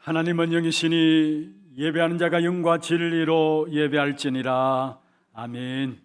하나님은 영이시니 예배하는 자가 영과 진리로 예배할지니라. 아멘.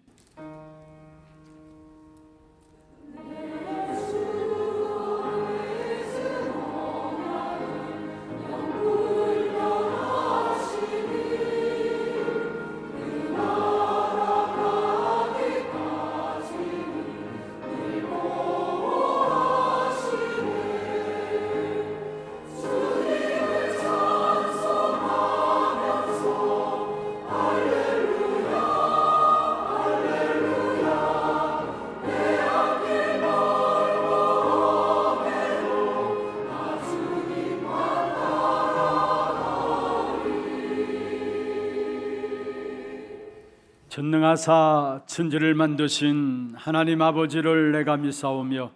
전능하사 천지를 만드신 하나님 아버지를 내가 믿사오며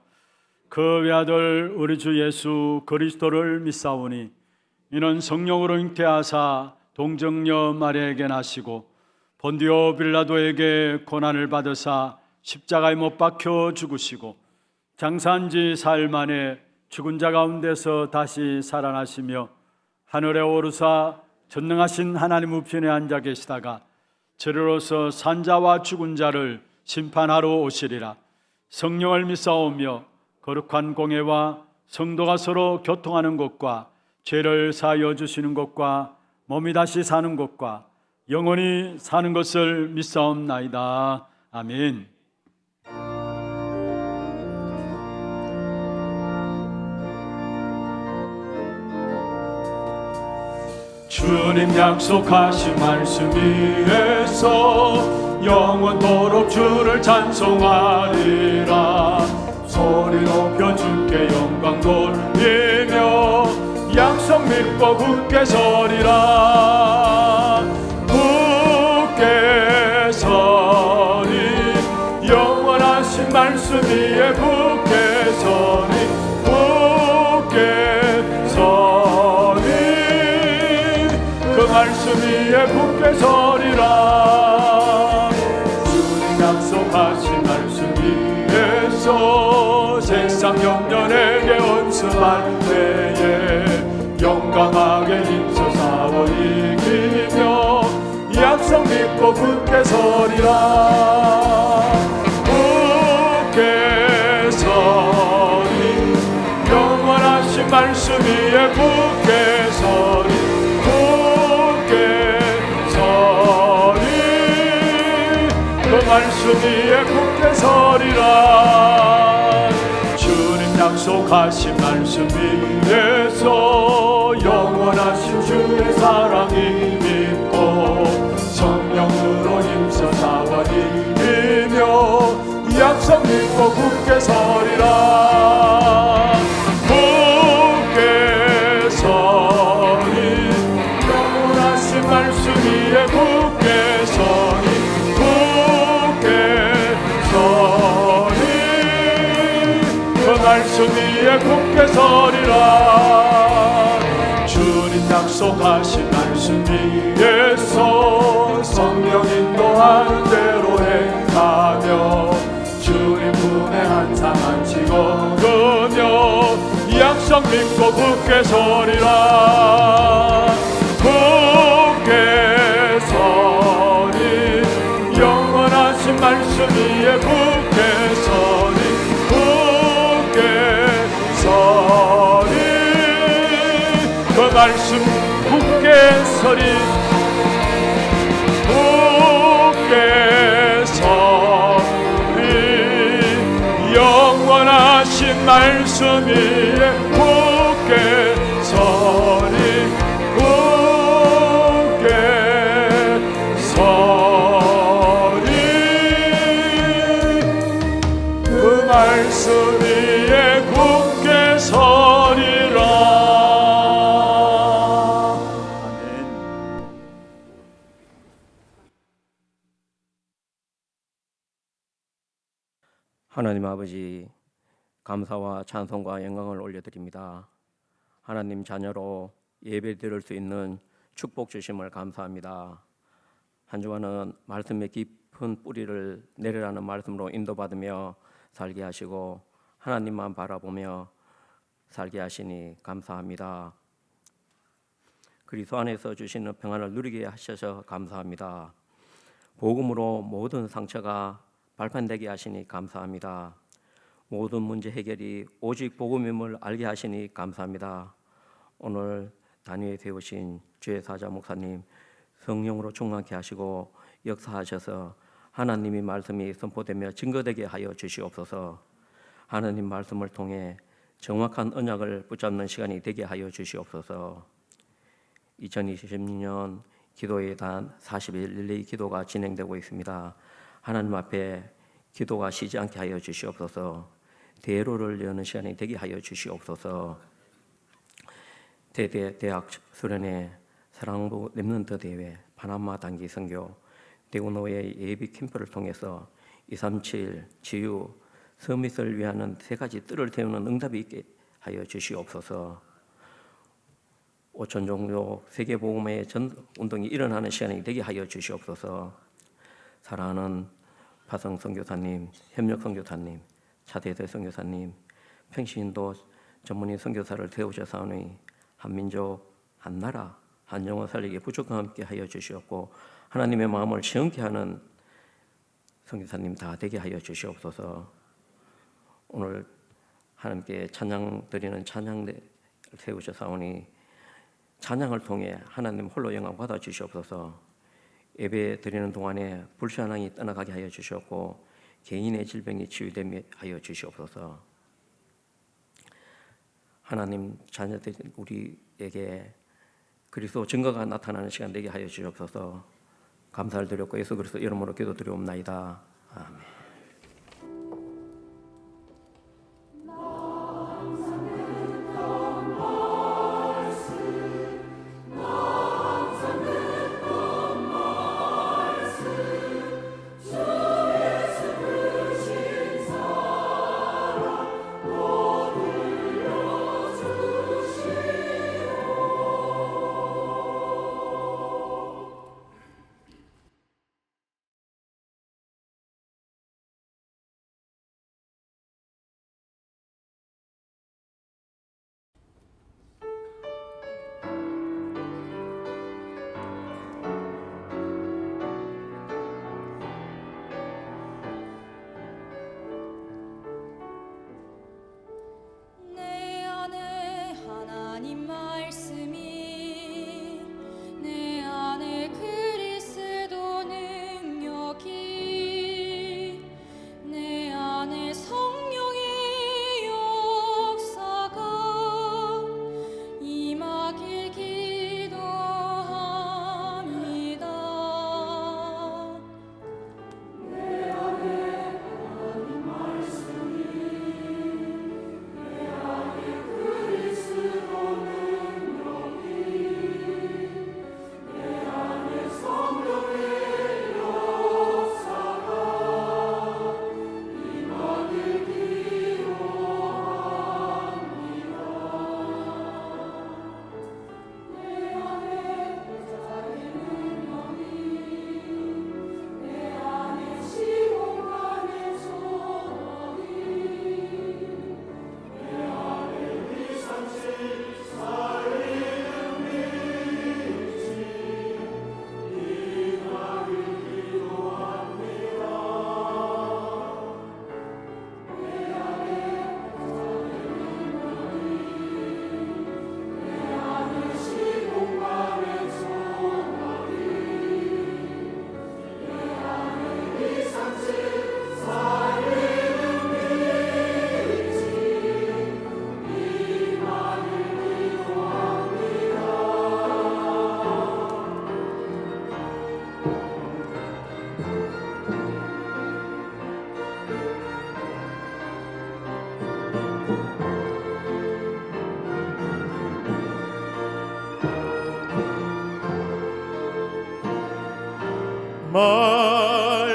그 외아들 우리 주 예수 그리스도를 믿사오니 이는 성령으로 잉태하사 동정녀 마리아에게 나시고 본디오 빌라도에게 고난을 받으사 십자가에 못 박혀 죽으시고 장사한 지 사흘 만에 죽은 자 가운데서 다시 살아나시며 하늘에 오르사 전능하신 하나님 우편에 앉아 계시다가 저리로서 산자와 죽은 자를 심판하러 오시리라. 성령을 믿사오며 거룩한 공회와 성도가 서로 교통하는 것과 죄를 사하여 주시는 것과 몸이 다시 사는 것과 영원히 사는 것을 믿사옵나이다. 아멘. 주님 약속하신 말씀 위에서 영원토록 주를 찬송하리라. 소리 높여 주께 영광 돌리며 약속 믿고 굳게 서리라. 굳게 서리 영원하신 말씀 위에 굳게 서리 굳게 서리 그 말씀 위에 굳게 서리라. 주님 약속하신 말씀 위에서 세상 영년에게 원수할 때에 영감하게 힘써 싸워 이기며 약속 믿고 굳게 서리라. 굳게 서리 영원하신 말씀 위에 굳게 서리 그 말씀 위에 굳게 서리라. 주님 약속하신 말씀 위에서 영원하신 주의 사랑이 믿고 성령으로 힘써 싸워 이기며 약속 믿고 굳게 서리라. 굳게 서리 영원하신 말씀 위에 굳게 서리 말씀 위에 굳게 서리라. 주님 약속하신 말씀 위에서 성령 인도하는 대로 행하며 주님 품에 항상 안치고 걸으며 약속 믿고 굳게 서리라. 굳게 서리 영원하신 말씀 위에 굳게 서리 그 말씀 굳게 서리 굳게 서리 영원하신 말씀 위에 굳게 서리 굳게 서리 그 말씀 위에 굳게 서리라. 하나님 아버지, 감사와 찬송과 영광을 올려드립니다. 하나님 자녀로 예배드릴 수 있는 축복 주심을 감사합니다. 한 주간은 말씀의 깊은 뿌리를 내리라는 말씀으로 인도받으며 살게 하시고 하나님만 바라보며 살게 하시니 감사합니다. 그리스도 안에서 주시는 평안을 누리게 하셔서 감사합니다. 복음으로 모든 상처가 발판되게 하시니 감사합니다. 모든 문제 해결이 오직 복음임을 알게 하시니 감사합니다. 오늘 단위에 세우신 주의 사자 목사님 성령으로 충만케 하시고 역사하셔서 하나님의 말씀이 선포되며 증거되게 하여 주시옵소서. 하나님 말씀을 통해 정확한 언약을 붙잡는 시간이 되게 하여 주시옵소서. 2020년 기도의 단 40일 릴레이 기도가 진행되고 있습니다. 하나님 앞에 기도가 쉬지 않게 하여 주시옵소서. 대로를 여는 시간이 되게 하여 주시옵소서. 대학 수련회, 사랑부 렘넌트 대회, 파나마 단기 선교, 대구노예 예비 캠프를 통해서 237 지유 서밋을 위하는 세 가지 뜰을 세우는 응답이 있게 하여 주시옵소서. 5천 종족 세계복음의 전 운동이 일어나는 시간이 되게 하여 주시옵소서. 사랑하는 파성 선교사님, 협력 선교사님, 차대대 선교사님, 평신도 전문의 선교사를 세우셔서니 한민족, 한나라, 한영혼 살리기 부족함 함께 하여 주시옵고 하나님의 마음을 시원케 하는 선교사님 다 되게 하여 주시옵소서. 오늘 하나님께 찬양 드리는 찬양대를 세우셔서니 찬양을 통해 하나님 홀로 영광 받아 주시옵소서. 예배 드리는 동안에 불편함이 떠나가게 하여 주시옵고 개인의 질병이 치유되게 하여 주시옵소서. 하나님 자녀들 우리에게 그리스도 증거가 나타나는 시간 되게 하여 주시옵소서. 감사를 드렸고 예수 그리스도 이름으로 기도드리옵나이다. 아멘.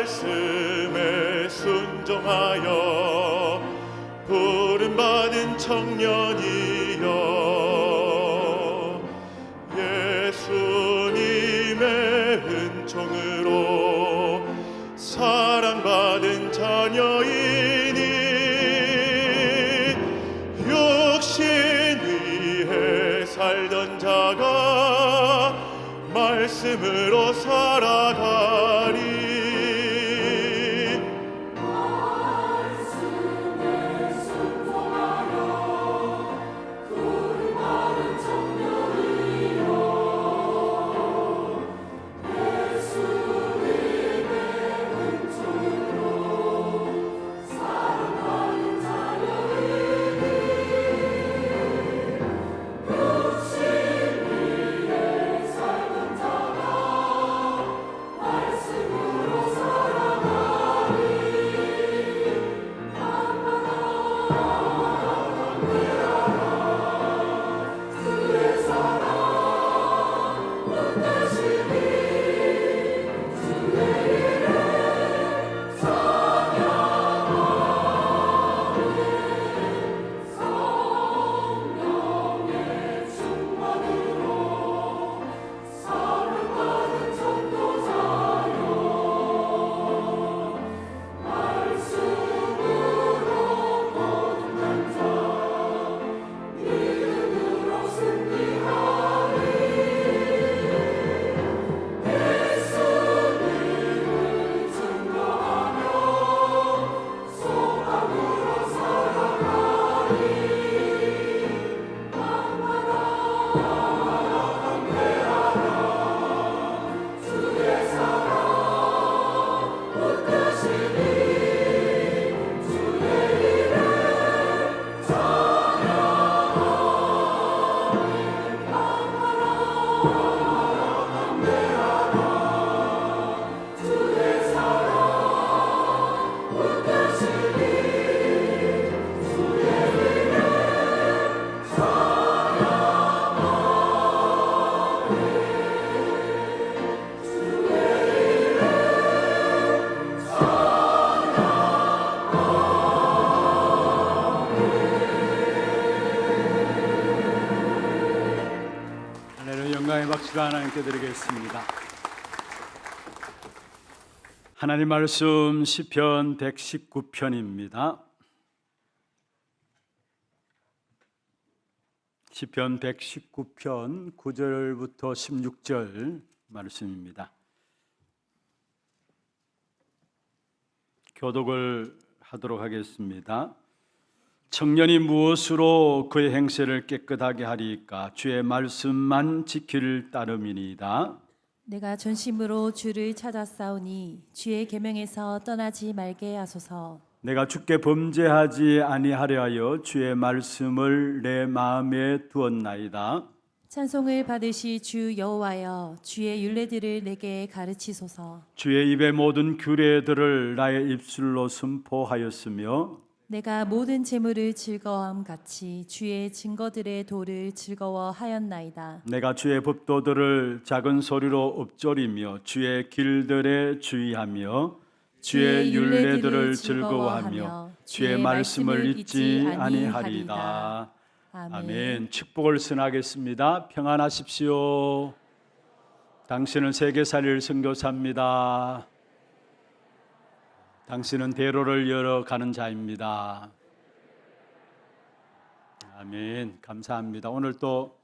말씀에 순종하여 부름받은 청년이여 예수님의 은총으로 사랑받은 자녀이니 육신 위에 살던 자가 말씀으로 살아가리. 영광의 박수가 하나님께 드리겠습니다. 하나님 말씀 시편 119편입니다. 시편 119편 9절부터 16절 말씀입니다. 교독을 하도록 하겠습니다. 청년이 무엇으로 그의 행세를 깨끗하게 하리까? 주의 말씀만 지킬 따름이니이다. 내가 전심으로 주를 찾았사오니 주의 계명에서 떠나지 말게 하소서. 내가 주께 범죄하지 아니하려 하여 주의 말씀을 내 마음에 두었나이다. 찬송을 받으시 주 여호와여, 주의 율례들을 내게 가르치소서. 주의 입의 모든 규례들을 나의 입술로 선포하였으며 내가 모든 재물을 즐거워함 같이 주의 증거들의 도를 즐거워하였나이다. 내가 주의 법도들을 작은 소리로 읊조리며 주의 길들에 주의하며 주의 율례들을 즐거워하며 주의 말씀을 잊지 아니하리이다. 아멘. 축복을 선하겠습니다. 평안하십시오. 당신은 세계살릴 선교사입니다. 당신은 대로를 열어가는 자입니다. 아멘. 감사합니다. 오늘 또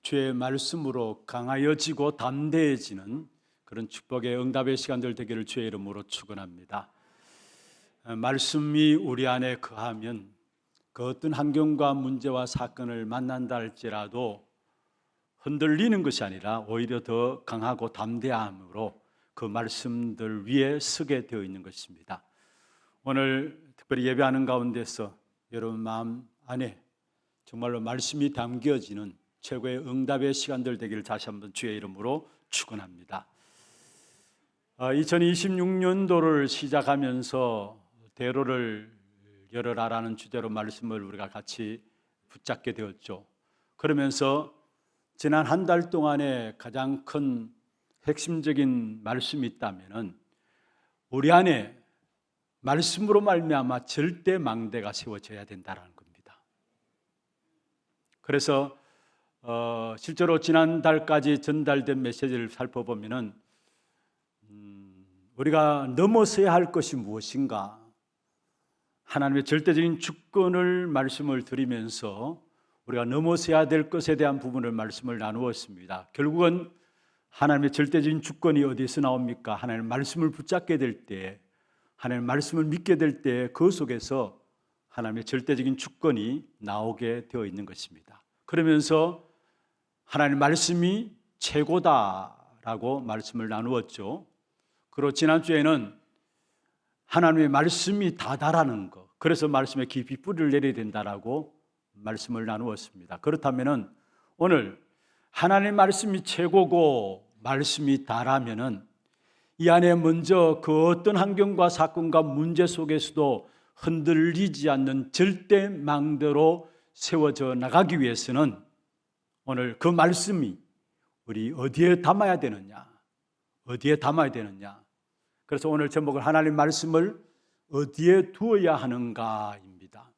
주의 말씀으로 강하여지고 담대해지는 그런 축복의 응답의 시간들 되기를 주의 이름으로 축원합니다. 말씀이 우리 안에 거하면 그 어떤 환경과 문제와 사건을 만난다 할지라도 흔들리는 것이 아니라 오히려 더 강하고 담대함으로 그 말씀들 위에 서게 되어 있는 것입니다. 오늘 특별히 예배하는 가운데서 여러분 마음 안에 정말로 말씀이 담겨지는 최고의 응답의 시간들 되기를 다시 한번 주의 이름으로 축원합니다. 2026년도를 시작하면서 대로를 열어라라는 주제로 말씀을 우리가 같이 붙잡게 되었죠. 그러면서 지난 한 달 동안에 가장 큰 핵심적인 말씀이 있다면은 우리 안에 말씀으로 말미암아 절대 망대가 세워져야 된다라는 겁니다. 그래서 실제로 지난달까지 전달된 메시지를 살펴보면은 우리가 넘어서야 할 것이 무엇인가, 하나님의 절대적인 주권을 말씀을 드리면서 우리가 넘어서야 될 것에 대한 부분을 말씀을 나누었습니다. 결국은 하나님의 절대적인 주권이 어디에서 나옵니까? 하나님의 말씀을 붙잡게 될 때, 하나님의 말씀을 믿게 될 때 그 속에서 하나님의 절대적인 주권이 나오게 되어 있는 것입니다. 그러면서 하나님의 말씀이 최고다라고 말씀을 나누었죠. 그리고 지난주에는 하나님의 말씀이 다다라는 것, 그래서 말씀에 깊이 뿌리를 내려야 된다라고 말씀을 나누었습니다. 그렇다면 오늘 하나님의 말씀이 최고고 말씀이 다라면은 이 안에 먼저 그 어떤 환경과 사건과 문제 속에서도 흔들리지 않는 절대망대로 세워져 나가기 위해서는 오늘 그 말씀이 우리 어디에 담아야 되느냐, 어디에 담아야 되느냐. 그래서 오늘 제목은 하나님 말씀을 어디에 두어야 하는가입니다.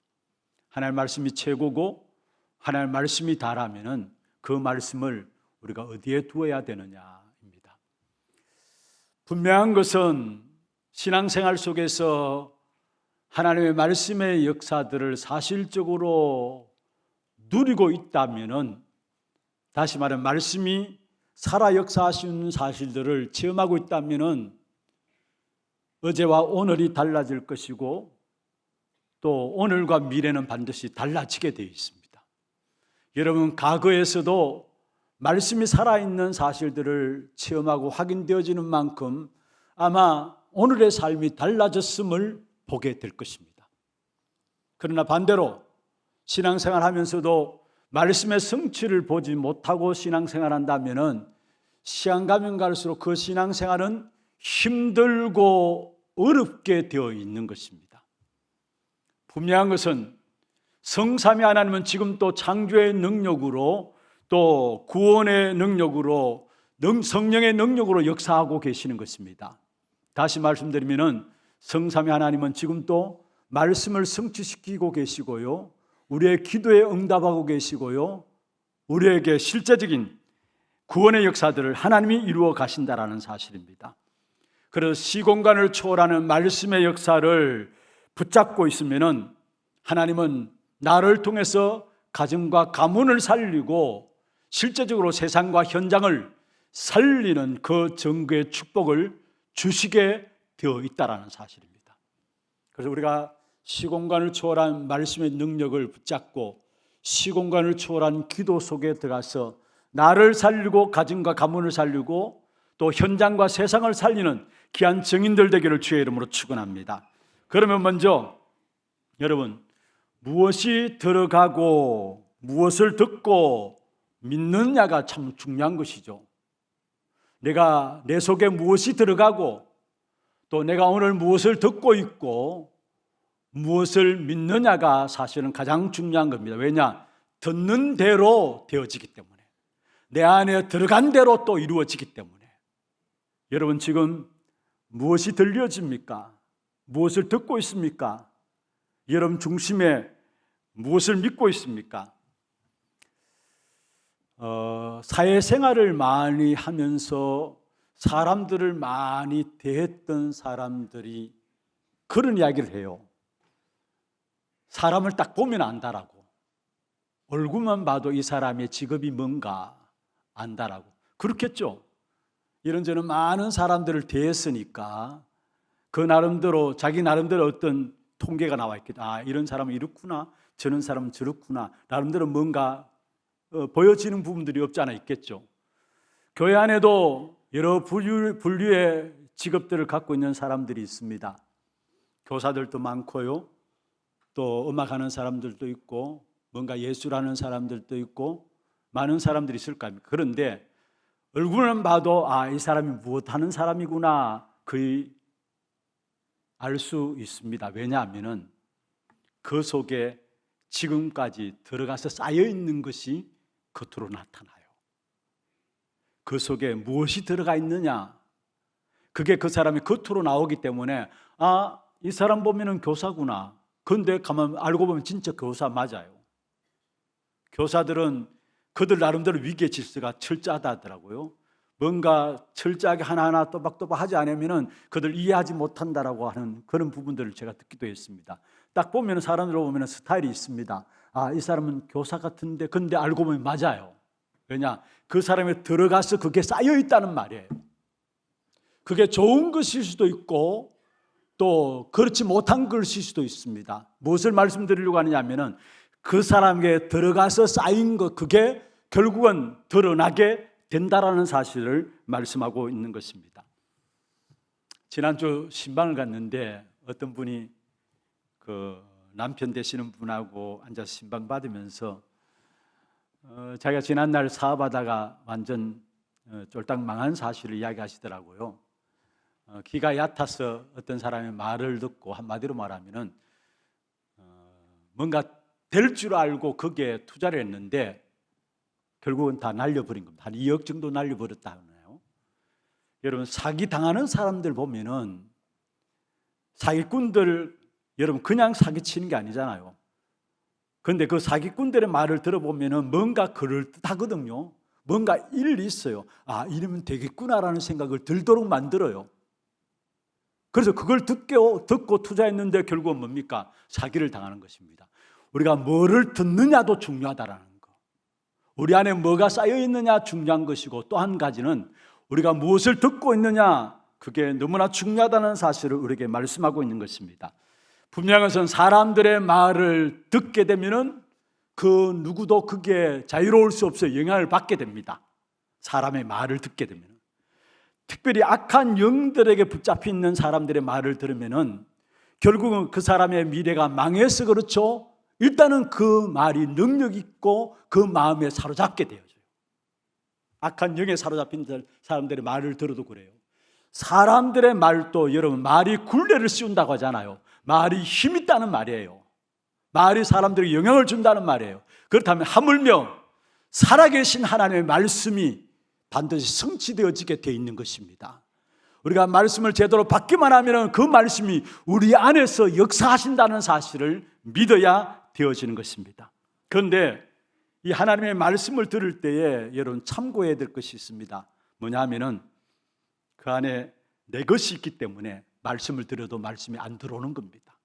하나님 말씀이 최고고 하나님 말씀이 다라면은 그 말씀을 우리가 어디에 두어야 되느냐입니다. 분명한 것은 신앙생활 속에서 하나님의 말씀의 역사들을 사실적으로 누리고 있다면은, 다시 말하면 말씀이 살아 역사하시는 사실들을 체험하고 있다면은 어제와 오늘이 달라질 것이고 또 오늘과 미래는 반드시 달라지게 되어 있습니다. 여러분, 과거에서도 말씀이 살아있는 사실들을 체험하고 확인되어지는 만큼 아마 오늘의 삶이 달라졌음을 보게 될 것입니다. 그러나 반대로 신앙생활 하면서도 말씀의 성취를 보지 못하고 신앙생활 한다면 시간 가면 갈수록 그 신앙생활은 힘들고 어렵게 되어 있는 것입니다. 분명한 것은 성삼위 하나님은 지금 또 창조의 능력으로 또 구원의 능력으로 성령의 능력으로 역사하고 계시는 것입니다. 다시 말씀드리면 성삼위 하나님은 지금 또 말씀을 성취시키고 계시고요, 우리의 기도에 응답하고 계시고요, 우리에게 실제적인 구원의 역사들을 하나님이 이루어 가신다라는 사실입니다. 그래서 시공간을 초월하는 말씀의 역사를 붙잡고 있으면은 하나님은 나를 통해서 가정과 가문을 살리고 실제적으로 세상과 현장을 살리는 그 정거의 축복을 주시게 되어 있다라는 사실입니다. 그래서 우리가 시공간을 초월한 말씀의 능력을 붙잡고 시공간을 초월한 기도 속에 들어가서 나를 살리고 가정과 가문을 살리고 또 현장과 세상을 살리는 귀한 증인들 되기를 주의 이름으로 축원합니다. 그러면 먼저 여러분, 무엇이 들어가고 무엇을 듣고 믿느냐가 참 중요한 것이죠. 내가 내 속에 무엇이 들어가고 또 내가 오늘 무엇을 듣고 있고 무엇을 믿느냐가 사실은 가장 중요한 겁니다. 왜냐? 듣는 대로 되어지기 때문에, 내 안에 들어간 대로 또 이루어지기 때문에. 여러분, 지금 무엇이 들려집니까? 무엇을 듣고 있습니까? 여러분 중심에 무엇을 믿고 있습니까? 사회생활을 많이 하면서 사람들을 많이 대했던 사람들이 그런 이야기를 해요. 사람을 딱 보면 안다라고, 얼굴만 봐도 이 사람의 직업이 뭔가 안다라고. 그렇겠죠. 이런저런 많은 사람들을 대했으니까 그 나름대로 자기 나름대로 어떤 통계가 나와 있겠죠. 아, 이런 사람은 이렇구나, 저런 사람은 저렇구나, 나름대로 뭔가 보여지는 부분들이 없지 않아 있겠죠. 교회 안에도 여러 분류의 직업들을 갖고 있는 사람들이 있습니다. 교사들도 많고요, 또 음악하는 사람들도 있고 뭔가 예술하는 사람들도 있고 많은 사람들이 있을 거 아닙니까? 그런데 얼굴만 봐도 아, 이 사람이 무엇하는 사람이구나 거의 알 수 있습니다. 왜냐하면 그 속에 지금까지 들어가서 쌓여 있는 것이 겉으로 나타나요. 그 속에 무엇이 들어가 있느냐, 그게 그 사람이 겉으로 나오기 때문에 아, 이 사람 보면은 교사구나. 그런데 가만 알고 보면 진짜 교사 맞아요. 교사들은 그들 나름대로 위계 질서가 철저하다 하더라고요. 뭔가 철저하게 하나하나 또박또박 하지 않으면 그들 이해하지 못한다라고 하는 그런 부분들을 제가 듣기도 했습니다. 딱 보면 사람들로 보면 스타일이 있습니다. 아, 이 사람은 교사 같은데 근데 알고 보면 맞아요. 왜냐? 그 사람에 들어가서 그게 쌓여 있다는 말이에요. 그게 좋은 것일 수도 있고 또 그렇지 못한 것일 수도 있습니다. 무엇을 말씀드리려고 하느냐면은 그 사람에게 들어가서 쌓인 것, 그게 결국은 드러나게 된다라는 사실을 말씀하고 있는 것입니다. 지난주 신방을 갔는데 어떤 분이 그 남편 되시는 분하고 앉아서 신방 받으면서 자기가 지난날 사업하다가 완전 쫄딱 망한 사실을 이야기하시더라고요. 기가 얕아서 어떤 사람의 말을 듣고 한마디로 말하면은 뭔가 될 줄 알고 거기에 투자를 했는데 결국은 다 날려버린 겁니다. 한 2억 정도 날려버렸다 하네요. 여러분, 사기 당하는 사람들 보면은 사기꾼들, 여러분 그냥 사기치는 게 아니잖아요. 그런데 그 사기꾼들의 말을 들어보면은 뭔가 그럴듯하거든요. 뭔가 일리 있어요. 아, 이러면 되겠구나라는 생각을 들도록 만들어요. 그래서 그걸 듣고 투자했는데 결국은 뭡니까? 사기를 당하는 것입니다. 우리가 뭐를 듣느냐도 중요하다라는 거. 우리 안에 뭐가 쌓여 있느냐 중요한 것이고, 또 한 가지는 우리가 무엇을 듣고 있느냐, 그게 너무나 중요하다는 사실을 우리에게 말씀하고 있는 것입니다. 분명한 것은 사람들의 말을 듣게 되면은 그 누구도 그게 자유로울 수 없어요. 영향을 받게 됩니다. 사람의 말을 듣게 되면. 특별히 악한 영들에게 붙잡혀 있는 사람들의 말을 들으면은 결국은 그 사람의 미래가 망해서 그렇죠. 일단은 그 말이 능력 있고 그 마음에 사로잡게 되어져요. 악한 영에 사로잡힌 사람들의 말을 들어도 그래요. 사람들의 말도 여러분, 말이 굴레를 씌운다고 하잖아요. 말이 힘 있다는 말이에요. 말이 사람들에게 영향을 준다는 말이에요. 그렇다면 하물며 살아계신 하나님의 말씀이 반드시 성취되어지게 되어 있는 것입니다. 우리가 말씀을 제대로 받기만 하면 그 말씀이 우리 안에서 역사하신다는 사실을 믿어야 되어지는 것입니다. 그런데 이 하나님의 말씀을 들을 때에 여러분 참고해야 될 것이 있습니다. 뭐냐 하면은 그 안에 내 것이 있기 때문에 말씀을 들어도 말씀이 안 들어오는 겁니다.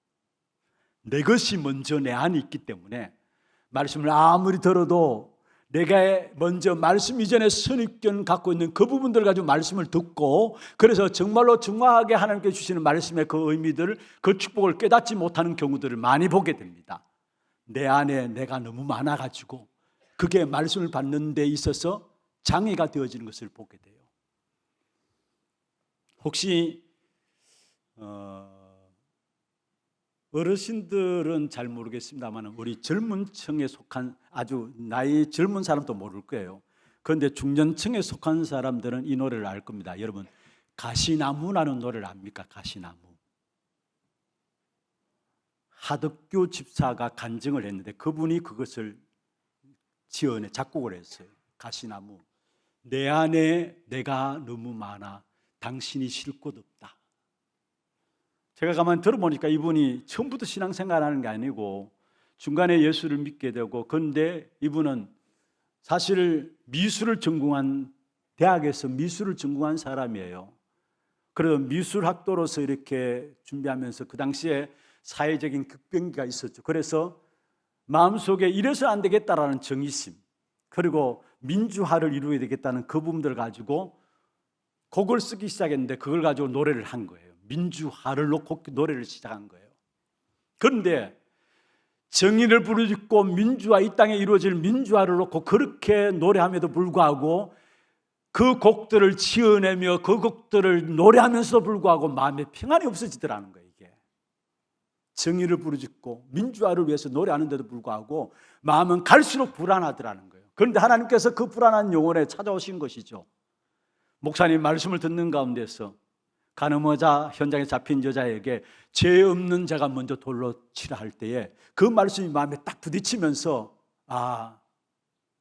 내 것이 먼저 내 안에 있기 때문에 말씀을 아무리 들어도 내가 먼저 말씀 이전에 선입견 갖고 있는 그 부분들 가지고 말씀을 듣고, 그래서 정말로 정확하게 하나님께 주시는 말씀의 그 의미들, 그 축복을 깨닫지 못하는 경우들을 많이 보게 됩니다. 내 안에 내가 너무 많아가지고 그게 말씀을 받는 데 있어서 장애가 되어지는 것을 보게 돼요. 혹시 어르신들은 잘 모르겠습니다만 우리 젊은 층에 속한, 아주 나이 젊은 사람도 모를 거예요. 그런데 중년층에 속한 사람들은 이 노래를 알 겁니다. 여러분, 가시나무라는 노래를 압니까? 가시나무. 하덕규 집사가 간증을 했는데 그분이 그것을 작곡을 했어요. 가시나무. 내 안에 내가 너무 많아 당신이 쉴 곳 없다. 제가 가만히 들어보니까 이분이 처음부터 신앙생활하는 게 아니고 중간에 예수를 믿게 되고, 그런데 이분은 사실 미술을 전공한, 대학에서 미술을 전공한 사람이에요. 그래서 미술학도로서 이렇게 준비하면서 그 당시에 사회적인 극변기가 있었죠. 그래서 마음속에 이래서 안 되겠다라는 정의심, 그리고 민주화를 이루어야 되겠다는 그 부분들을 가지고 곡을 쓰기 시작했는데 그걸 가지고 노래를 한 거예요. 민주화를 놓고 노래를 시작한 거예요. 그런데 정의를 부르짖고 민주화, 이 땅에 이루어질 민주화를 놓고 그렇게 노래함에도 불구하고 그 곡들을 지어내며 그 곡들을 노래하면서도 불구하고 마음에 평안이 없어지더라는 거예요. 이게 정의를 부르짖고 민주화를 위해서 노래하는데도 불구하고 마음은 갈수록 불안하더라는 거예요. 그런데 하나님께서 그 불안한 영혼에 찾아오신 것이죠. 목사님 말씀을 듣는 가운데서 간음자 현장에 잡힌 여자에게 죄 없는 자가 먼저 돌로 치라 할 때에 그 말씀이 마음에 딱 부딪히면서, 아,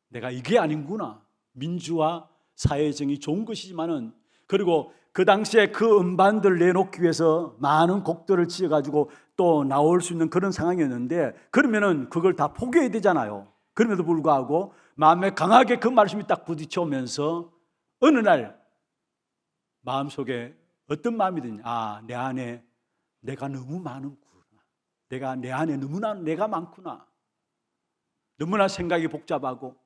내가 이게 아닌구나. 민주화, 사회정의 좋은 것이지만은, 그리고 그 당시에 그 음반들을 내놓기 위해서 많은 곡들을 지어가지고 또 나올 수 있는 그런 상황이었는데, 그러면은 그걸 다 포기해야 되잖아요. 그럼에도 불구하고 마음에 강하게 그 말씀이 딱 부딪혀오면서 어느 날 마음속에 어떤 마음이 드냐, 아, 내 안에 내가 너무 많구나. 내 안에 너무나 내가 많구나. 너무나 생각이 복잡하고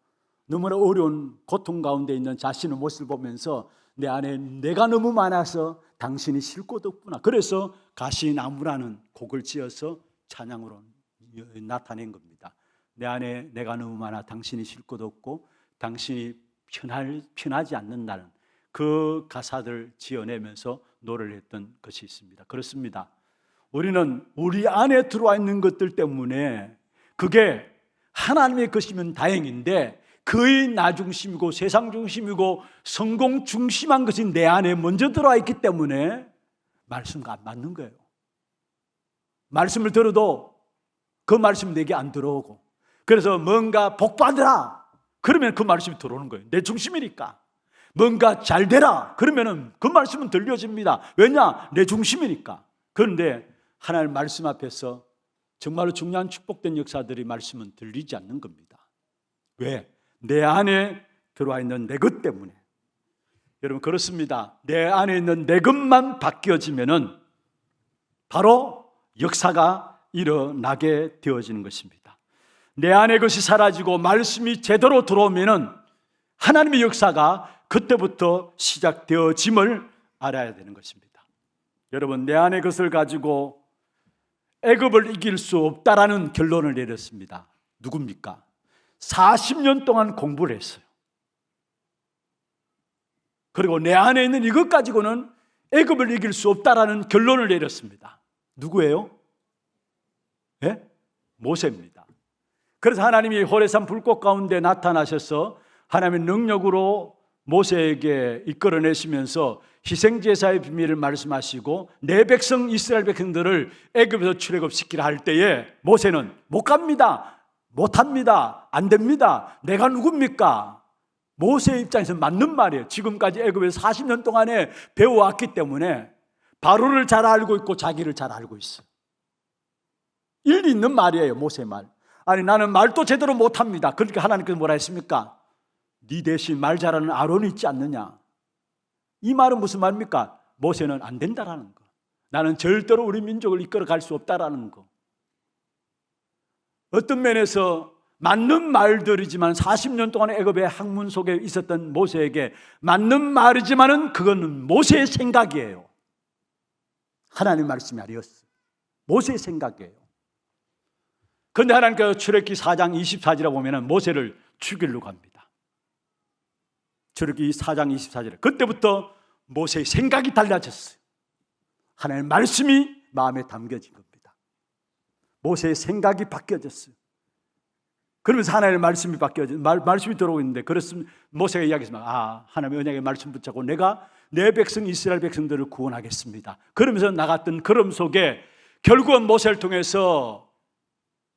너무나 어려운 고통 가운데 있는 자신의 모습을 보면서 내 안에 내가 너무 많아서 당신이 쉴 곳 없구나. 그래서 가시나무라는 곡을 지어서 찬양으로 나타낸 겁니다. 내 안에 내가 너무 많아 당신이 쉴 곳 없고 당신이 편하지 않는다는 그 가사들 지어내면서 노래를 했던 것이 있습니다. 그렇습니다. 우리는 우리 안에 들어와 있는 것들 때문에 그게 하나님의 것이면 다행인데 거의 나 중심이고 세상 중심이고 성공 중심한 것이 내 안에 먼저 들어와 있기 때문에 말씀과 안 맞는 거예요. 말씀을 들어도 그 말씀이 내게 안 들어오고, 그래서 뭔가 복 받으라 그러면 그 말씀이 들어오는 거예요. 내 중심이니까. 뭔가 잘 되라 그러면 그 말씀은 들려집니다. 왜냐? 내 중심이니까. 그런데 하나님 말씀 앞에서 정말로 중요한 축복된 역사들이 말씀은 들리지 않는 겁니다. 왜? 내 안에 들어와 있는 내 것 때문에. 여러분 그렇습니다. 내 안에 있는 내 것만 바뀌어지면은 바로 역사가 일어나게 되어지는 것입니다. 내 안의 것이 사라지고 말씀이 제대로 들어오면은 하나님의 역사가 그때부터 시작되어짐을 알아야 되는 것입니다. 여러분 내 안의 것을 가지고 애굽을 이길 수 없다라는 결론을 내렸습니다. 누굽니까? 40년 동안 공부를 했어요. 그리고 내 안에 있는 이것 가지고는 애굽을 이길 수 없다라는 결론을 내렸습니다. 누구예요? 예? 모세입니다. 그래서 하나님이 호레산 불꽃 가운데 나타나셔서 하나님의 능력으로 모세에게 이끌어내시면서 희생제사의 비밀을 말씀하시고 내 백성 이스라엘 백성들을 애굽에서 출애굽시키라 할 때에 모세는 못 갑니다, 못합니다, 안 됩니다, 내가 누굽니까? 모세의 입장에서 맞는 말이에요. 지금까지 애굽에서 40년 동안에 배워왔기 때문에 바로를 잘 알고 있고 자기를 잘 알고 있어요. 일리 있는 말이에요. 모세의 말. 아니 나는 말도 제대로 못합니다. 그러니까 하나님께서 뭐라 했습니까? 네 대신 말 잘하는 아론이 있지 않느냐. 이 말은 무슨 말입니까? 모세는 안 된다라는 거. 나는 절대로 우리 민족을 이끌어갈 수 없다라는 거. 어떤 면에서 맞는 말들이지만 40년 동안 애굽의 학문 속에 있었던 모세에게 맞는 말이지만은 그거는 모세의 생각이에요. 하나님 말씀이 아니었어요. 모세의 생각이에요. 그런데 하나님께서 출애굽기 4장 24절에 보면은 모세를 죽이려고 합니다. 출애굽기 4장 24절에 그때부터 모세의 생각이 달라졌어요. 하나님의 말씀이 마음에 담겨진 겁니다. 모세의 생각이 바뀌어졌어요. 그러면서 하나님의 말씀이 말씀이 들어오고 있는데, 그렇습니다. 모세가 이야기했습니다. 하나님의 언약의 말씀 붙잡고 내가 내 백성 이스라엘 백성들을 구원하겠습니다. 그러면서 나갔던 걸음 속에 결국은 모세를 통해서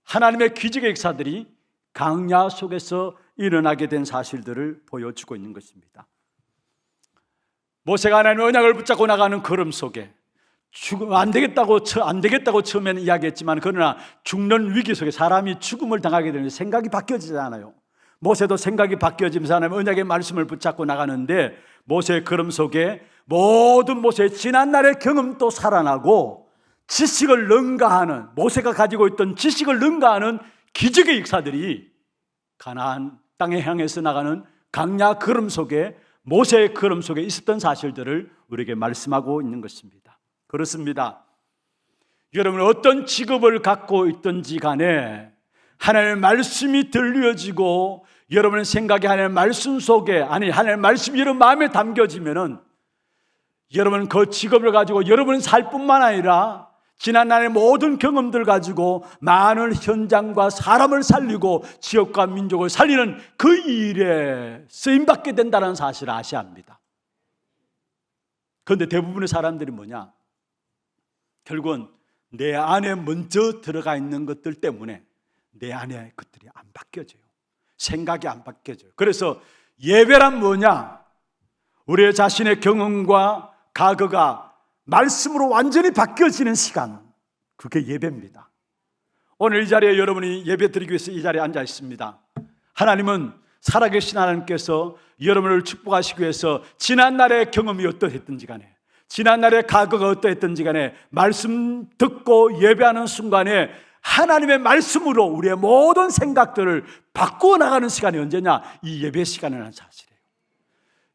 하나님의 기적의 역사들이 강야 속에서 일어나게 된 사실들을 보여주고 있는 것입니다. 모세가 하나님의 언약을 붙잡고 나가는 걸음 속에 안 되겠다고 처음에는 이야기했지만, 그러나 죽는 위기 속에 사람이 죽음을 당하게 되면 생각이 바뀌어지잖아요. 모세도 생각이 바뀌어지면서 하나님의 언약의 말씀을 붙잡고 나가는데, 모세의 걸음 속에 모든 모세의 지난날의 경험도 살아나고 지식을 능가하는, 모세가 가지고 있던 지식을 능가하는 기적의 역사들이 가나안 땅에 향해서 나가는 강야 걸음 속에, 모세의 걸음 속에 있었던 사실들을 우리에게 말씀하고 있는 것입니다. 그렇습니다. 여러분 어떤 직업을 갖고 있든지 간에 하나님의 말씀이 들려지고 여러분의 생각이 하나님의 말씀 속에, 하나님의 말씀이 여러분 마음에 담겨지면은 여러분 그 직업을 가지고 여러분 살 뿐만 아니라 지난날의 모든 경험들 가지고 많은 현장과 사람을 살리고 지역과 민족을 살리는 그 일에 쓰임받게 된다는 사실을 아셔야 합니다. 그런데 대부분의 사람들이 뭐냐? 결국은 내 안에 먼저 들어가 있는 것들 때문에 내 안에 것들이 안 바뀌어져요. 생각이 안 바뀌어져요. 그래서 예배란 뭐냐? 우리의 자신의 경험과 과거가 말씀으로 완전히 바뀌어지는 시간, 그게 예배입니다. 오늘 이 자리에 여러분이 예배 드리기 위해서 이 자리에 앉아 있습니다. 하나님은, 살아계신 하나님께서 여러분을 축복하시기 위해서 지난날의 경험이 어떠했든지 간에, 지난날의 과거가 어떠했든지 간에 말씀 듣고 예배하는 순간에 하나님의 말씀으로 우리의 모든 생각들을 바꾸어 나가는 시간이 언제냐? 이 예배 시간이라는 사실이에요.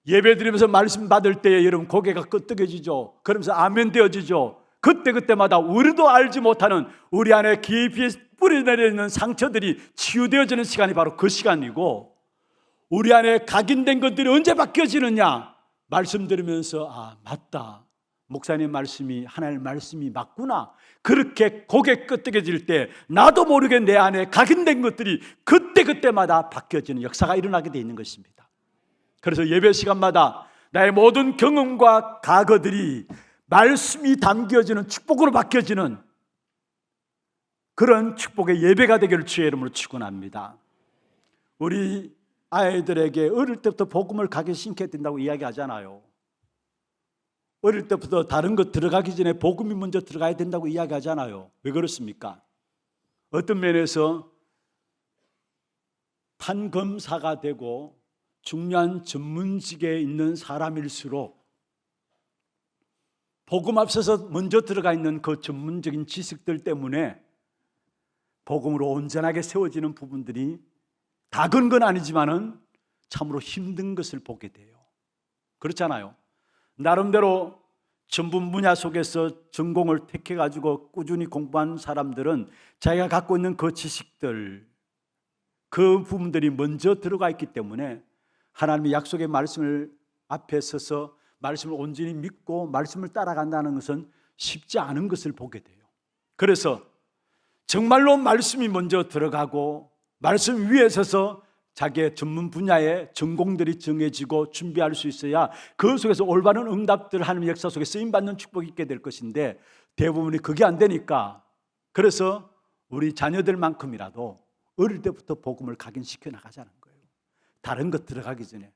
예배 드리면서 말씀 받을 때에 여러분 고개가 끄덕여지죠. 그러면서 아멘 되어지죠. 그때마다 우리도 알지 못하는 우리 안에 깊이 뿌리내려 있는 상처들이 치유되어지는 시간이 바로 그 시간이고, 우리 안에 각인된 것들이 언제 바뀌어지느냐? 말씀 들으면서 아 맞다, 목사님 말씀이 하나님 말씀이 맞구나, 그렇게 고개 끄덕여질 때 나도 모르게 내 안에 각인된 것들이 그때마다 바뀌어지는 역사가 일어나게 돼 있는 것입니다. 그래서 예배 시간마다 나의 모든 경험과 과거들이 말씀이 담겨지는 축복으로 바뀌어지는 그런 축복의 예배가 되기를 주의 이름으로 축원합니다. 우리 아이들에게 어릴 때부터 복음을 각인시켜야 된다고 이야기하잖아요. 어릴 때부터 다른 것 들어가기 전에 복음이 먼저 들어가야 된다고 이야기하잖아요. 왜 그렇습니까? 어떤 면에서 판검사가 되고 중요한 전문직에 있는 사람일수록 복음 앞서서 먼저 들어가 있는 그 전문적인 지식들 때문에 복음으로 온전하게 세워지는 부분들이 다 그런 건 아니지만은 참으로 힘든 것을 보게 돼요. 그렇잖아요. 나름대로 전문 분야 속에서 전공을 택해가지고 꾸준히 공부한 사람들은 자기가 갖고 있는 그 지식들, 그 부분들이 먼저 들어가 있기 때문에 하나님의 약속의 말씀을 앞에 서서 말씀을 온전히 믿고 말씀을 따라간다는 것은 쉽지 않은 것을 보게 돼요. 그래서 정말로 말씀이 먼저 들어가고 말씀 위에 서서 자기의 전문 분야의 전공들이 정해지고 준비할 수 있어야 그 속에서 올바른 응답들 하나님의 역사 속에 쓰임받는 축복이 있게 될 것인데, 대부분이 그게 안 되니까, 그래서 우리 자녀들만큼이라도 어릴 때부터 복음을 각인시켜 나가자는 거예요. 다른 것 들어가기 전에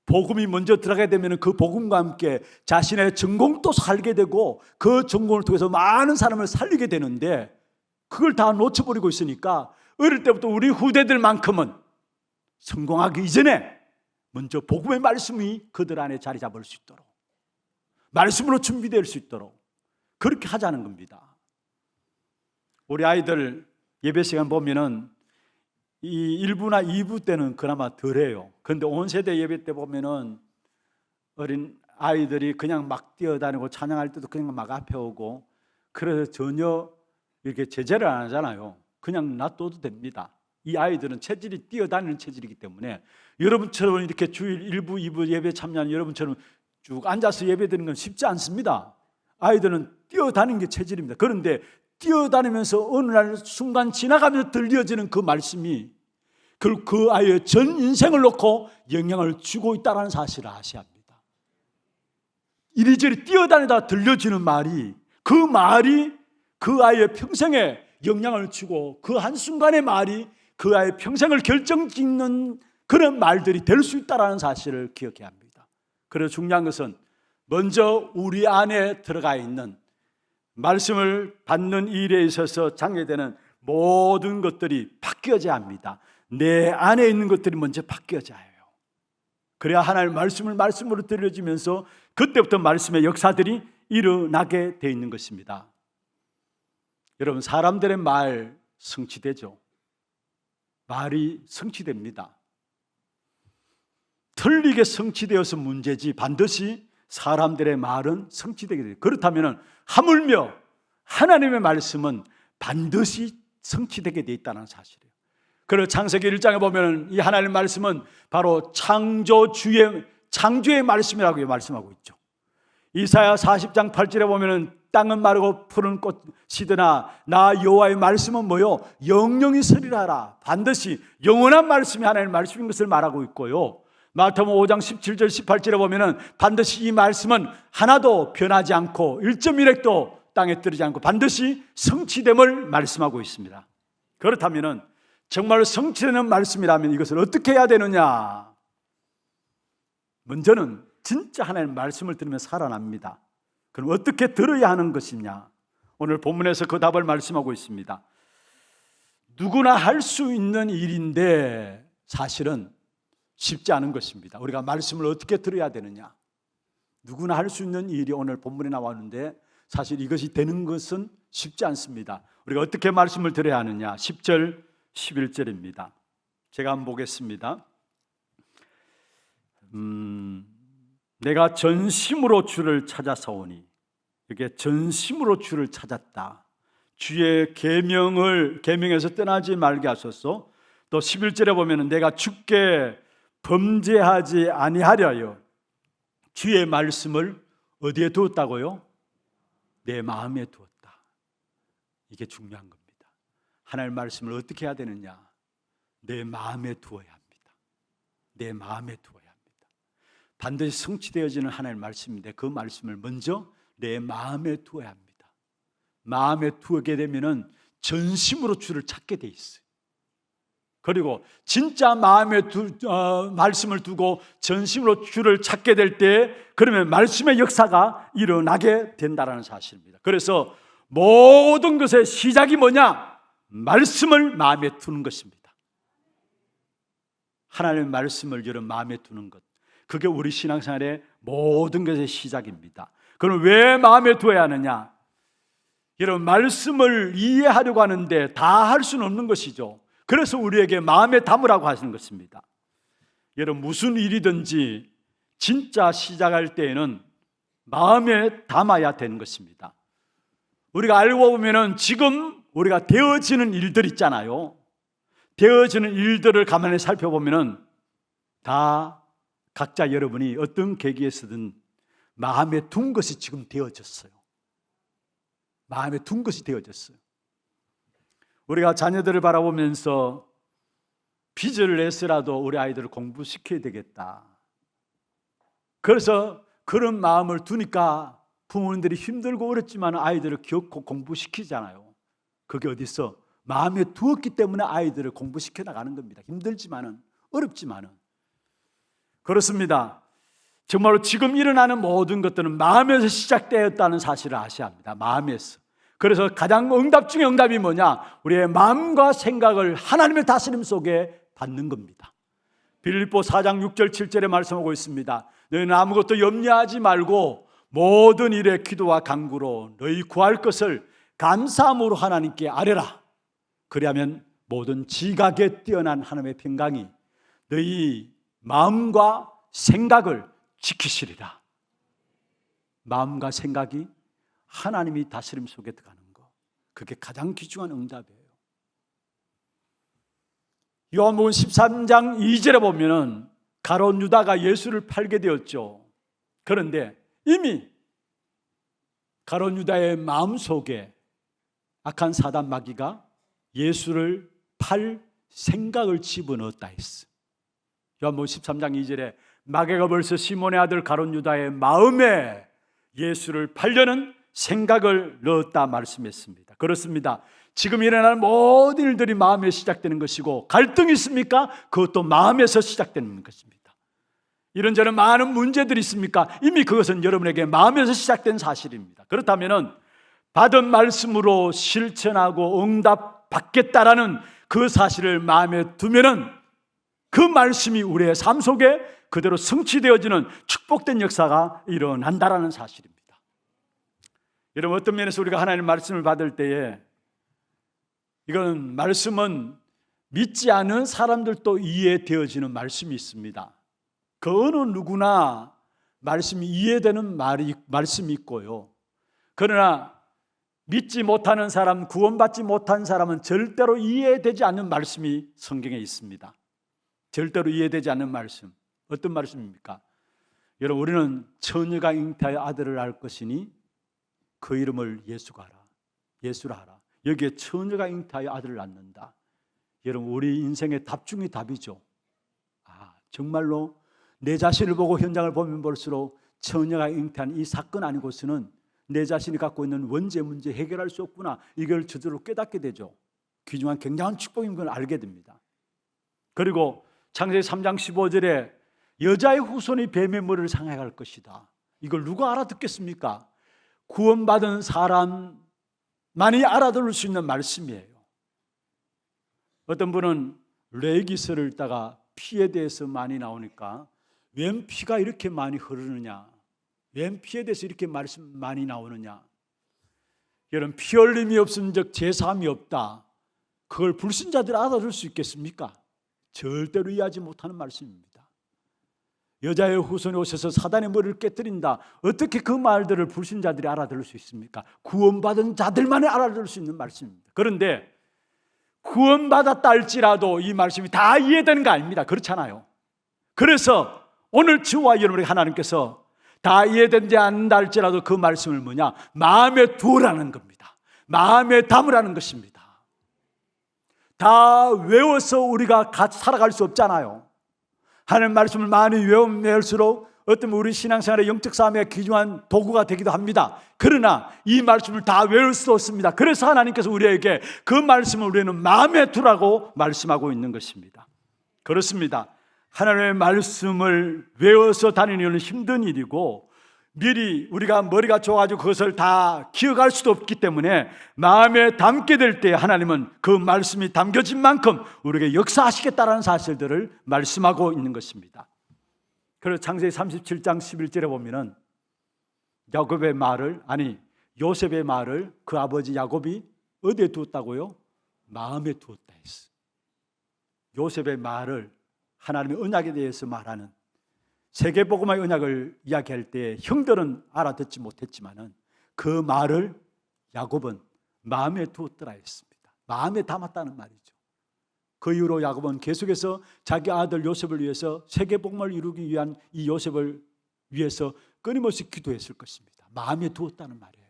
복음이 먼저 들어가게 되면 그 복음과 함께 자신의 전공도 살게 되고 그 전공을 통해서 많은 사람을 살리게 되는데, 그걸 다 놓쳐버리고 있으니까 어릴 때부터 우리 후대들만큼은 성공하기 이전에 먼저 복음의 말씀이 그들 안에 자리 잡을 수 있도록, 말씀으로 준비될 수 있도록 그렇게 하자는 겁니다. 우리 아이들 예배 시간 보면은 이 1부나 2부 때는 그나마 덜해요. 그런데 온 세대 예배 때 보면은 어린 아이들이 그냥 막 뛰어다니고 찬양할 때도 그냥 막 앞에 오고, 그래서 전혀 이렇게 제재를 안 하잖아요. 그냥 놔둬도 됩니다. 이 아이들은 체질이 뛰어다니는 체질이기 때문에 여러분처럼 이렇게 주일 1부, 2부 예배 참여하는 여러분처럼 쭉 앉아서 예배 드리는 건 쉽지 않습니다. 아이들은 뛰어다니는 게 체질입니다. 그런데 뛰어다니면서 어느 날 순간 지나가면서 들려지는 그 말씀이 그 아이의 전 인생을 놓고 영향을 주고 있다는 사실을 아셔야 합니다. 이리저리 뛰어다니다 들려지는 말이, 그 말이 그 아이의 평생에 영향을 주고 그 한순간의 말이 그 아이의 평생을 결정짓는 그런 말들이 될 수 있다는 사실을 기억해야 합니다. 그래서 중요한 것은 먼저 우리 안에 들어가 있는 말씀을 받는 일에 있어서 장애되는 모든 것들이 바뀌어져야 합니다. 내 안에 있는 것들이 먼저 바뀌어져야 해요. 그래야 하나님의 말씀을 말씀으로 들려지면서 그때부터 말씀의 역사들이 일어나게 돼 있는 것입니다. 여러분, 사람들의 말 성취되죠. 말이 성취됩니다. 틀리게 성취되어서 문제지 반드시 사람들의 말은 성취되게 돼요. 그렇다면 하물며 하나님의 말씀은 반드시 성취되게 돼 있다는 사실이에요. 그래서 창세기 1장에 보면 이 하나님의 말씀은 바로 창조주의 말씀이라고 말씀하고 있죠. 이사야 40장 8절에 보면 땅은 마르고 푸른 꽃이드나 나 여호와의 말씀은 뭐요? 영영이 서리라라. 반드시 영원한 말씀이 하나님의 말씀인 것을 말하고 있고요. 마태복음 5장 17절 18절에 보면 반드시 이 말씀은 하나도 변하지 않고 1.1획도 땅에 떨어지지 않고 반드시 성취됨을 말씀하고 있습니다. 그렇다면 정말 성취되는 말씀이라면 이것을 어떻게 해야 되느냐? 먼저는 진짜 하나님의 말씀을 들으면 살아납니다. 그럼 어떻게 들어야 하는 것이냐? 오늘 본문에서 그 답을 말씀하고 있습니다. 누구나 할 수 있는 일인데 사실은 쉽지 않은 것입니다. 우리가 말씀을 어떻게 들어야 되느냐? 누구나 할 수 있는 일이 오늘 본문에 나왔는데 사실 이것이 되는 것은 쉽지 않습니다. 우리가 어떻게 말씀을 드려야 하느냐? 10절, 11절입니다. 제가 한번 보겠습니다. 내가 전심으로 주를 찾아서오니, 이게 전심으로 주를 찾았다. 주의 계명에서 떠나지 말게 하소서. 또 11절에 보면은 내가 주께 범죄하지 아니하려여 주의 말씀을 어디에 두었다고요? 내 마음에 두었다. 이게 중요한 겁니다. 하나님의 말씀을 어떻게 해야 되느냐? 내 마음에 두어야 합니다. 내 마음에 두어야 합니다. 반드시 성취되어지는 하나님의 말씀인데 그 말씀을 먼저 내 마음에 두어야 합니다. 마음에 두게 되면은 전심으로 주를 찾게 돼 있어요. 그리고 진짜 마음에 말씀을 두고 전심으로 주를 찾게 될 때, 그러면 말씀의 역사가 일어나게 된다는 사실입니다. 그래서 모든 것의 시작이 뭐냐? 말씀을 마음에 두는 것입니다. 하나님의 말씀을 여러분 마음에 두는 것, 그게 우리 신앙생활의 모든 것의 시작입니다. 그럼 왜 마음에 두어야 하느냐? 여러분, 말씀을 이해하려고 하는데 다 할 수는 없는 것이죠. 그래서 우리에게 마음에 담으라고 하시는 것입니다. 여러분, 무슨 일이든지 진짜 시작할 때에는 마음에 담아야 되는 것입니다. 우리가 알고 보면은 지금 우리가 되어지는 일들 있잖아요. 되어지는 일들을 가만히 살펴보면은 다 각자 여러분이 어떤 계기에서든 마음에 둔 것이 지금 되어졌어요. 마음에 둔 것이 되어졌어요. 우리가 자녀들을 바라보면서 빚을 내서라도 우리 아이들을 공부시켜야 되겠다. 그래서 그런 마음을 두니까 부모님들이 힘들고 어렵지만 아이들을 귀엽고 공부시키잖아요. 그게 어디서? 마음에 두었기 때문에 아이들을 공부시켜 나가는 겁니다. 힘들지만은, 어렵지만은. 그렇습니다. 정말로 지금 일어나는 모든 것들은 마음에서 시작되었다는 사실을 아셔야 합니다. 마음에서. 그래서 가장 응답 중에 응답이 뭐냐? 우리의 마음과 생각을 하나님의 다스림 속에 받는 겁니다. 빌립보 4장 6절 7절에 말씀하고 있습니다. 너희는 아무것도 염려하지 말고 모든 일에 기도와 간구로 너희 구할 것을 감사함으로 하나님께 아뢰라. 그리하면 모든 지각에 뛰어난 하나님의 평강이 너희 마음과 생각을 지키시리라. 마음과 생각이 하나님이 다스림 속에 들어가는 거, 그게 가장 귀중한 응답이에요. 요한복음 13장 2절에 보면은 가룟 유다가 예수를 팔게 되었죠. 그런데 이미 가룟 유다의 마음속에 악한 사단 마귀가 예수를 팔 생각을 집어넣었다 했어. 요한복음 13장 2절에 마귀가 벌써 시몬의 아들 가룟 유다의 마음에 예수를 팔려는 생각을 넣었다 말씀했습니다. 그렇습니다. 지금 일어나는 모든 일들이 마음에 시작되는 것이고, 갈등이 있습니까? 그것도 마음에서 시작되는 것입니다. 이런저런 많은 문제들이 있습니까? 이미 그것은 여러분에게 마음에서 시작된 사실입니다. 그렇다면 받은 말씀으로 실천하고 응답 받겠다라는 그 사실을 마음에 두면은 그 말씀이 우리의 삶 속에 그대로 성취되어지는 축복된 역사가 일어난다라는 사실입니다. 여러분, 어떤 면에서 우리가 하나님의 말씀을 받을 때에 이건 말씀은 믿지 않은 사람들도 이해되어지는 말씀이 있습니다. 그 어느 누구나 말씀이 이해되는 말씀이 있고요. 그러나 믿지 못하는 사람, 구원받지 못한 사람은 절대로 이해되지 않는 말씀이 성경에 있습니다. 절대로 이해되지 않는 말씀. 어떤 말씀입니까? 여러분, 우리는 처녀가 잉태하여 아들을 낳을 것이니 그 이름을 예수가 하라. 예수라 하라. 여기에 처녀가 잉태하여 아들을 낳는다. 여러분, 우리 인생의 답 중의 답이죠. 정말로 내 자신을 보고 현장을 보면 볼수록 처녀가 잉태한 이 사건 아니고서는 내 자신이 갖고 있는 원죄 문제 해결할 수 없구나. 이걸 저절로 깨닫게 되죠. 귀중한 굉장한 축복인 걸 알게 됩니다. 그리고 창세기 3장 15절에 여자의 후손이 뱀의 머리를 상하게 것이다. 이걸 누가 알아듣겠습니까? 구원받은 사람만이 알아들을 수 있는 말씀이에요. 어떤 분은 레위기서를 읽다가 피에 대해서 많이 나오니까 웬 피가 이렇게 많이 흐르느냐, 웬 피에 대해서 이렇게 말씀 많이 나오느냐. 여러분, 피 흘림이 없음즉 제사함이 없다. 그걸 불신자들이 알아들을 수 있겠습니까? 절대로 이해하지 못하는 말씀입니다. 여자의 후손이 오셔서 사단의 머리를 깨뜨린다. 어떻게 그 말들을 불신자들이 알아들을 수 있습니까? 구원받은 자들만이 알아들을 수 있는 말씀입니다. 그런데 구원받았다 할지라도 이 말씀이 다 이해되는 거 아닙니다. 그렇잖아요. 그래서 오늘 저와 여러분에게 하나님께서 다 이해되지 않는다 할지라도 그 말씀을 뭐냐? 마음에 두라는 겁니다. 마음에 담으라는 것입니다. 다 외워서 우리가 같이 살아갈 수 없잖아요. 하나님 말씀을 많이 외울수록 어떤 우리 신앙생활의 영적 삶에 귀중한 도구가 되기도 합니다. 그러나 이 말씀을 다 외울 수 없습니다. 그래서 하나님께서 우리에게 그 말씀을 우리는 마음에 두라고 말씀하고 있는 것입니다. 그렇습니다. 하나님의 말씀을 외워서 다니는 일은 힘든 일이고, 미리 우리가 머리가 좋아가지고 그것을 다 기억할 수도 없기 때문에 마음에 담게 될 때 하나님은 그 말씀이 담겨진 만큼 우리에게 역사하시겠다라는 사실들을 말씀하고 있는 것입니다. 그래서 창세기 37장 11절에 보면은 야곱의 말을, 요셉의 말을 그 아버지 야곱이 어디에 두었다고요? 마음에 두었다 했어. 요셉의 말을, 하나님의 언약에 대해서 말하는 세계복음화의 언약을 이야기할 때 형들은 알아듣지 못했지만은 그 말을 야곱은 마음에 두었더라 했습니다. 마음에 담았다는 말이죠. 그 이후로 야곱은 계속해서 자기 아들 요셉을 위해서 세계복음을 이루기 위한 이 요셉을 위해서 끊임없이 기도했을 것입니다. 마음에 두었다는 말이에요.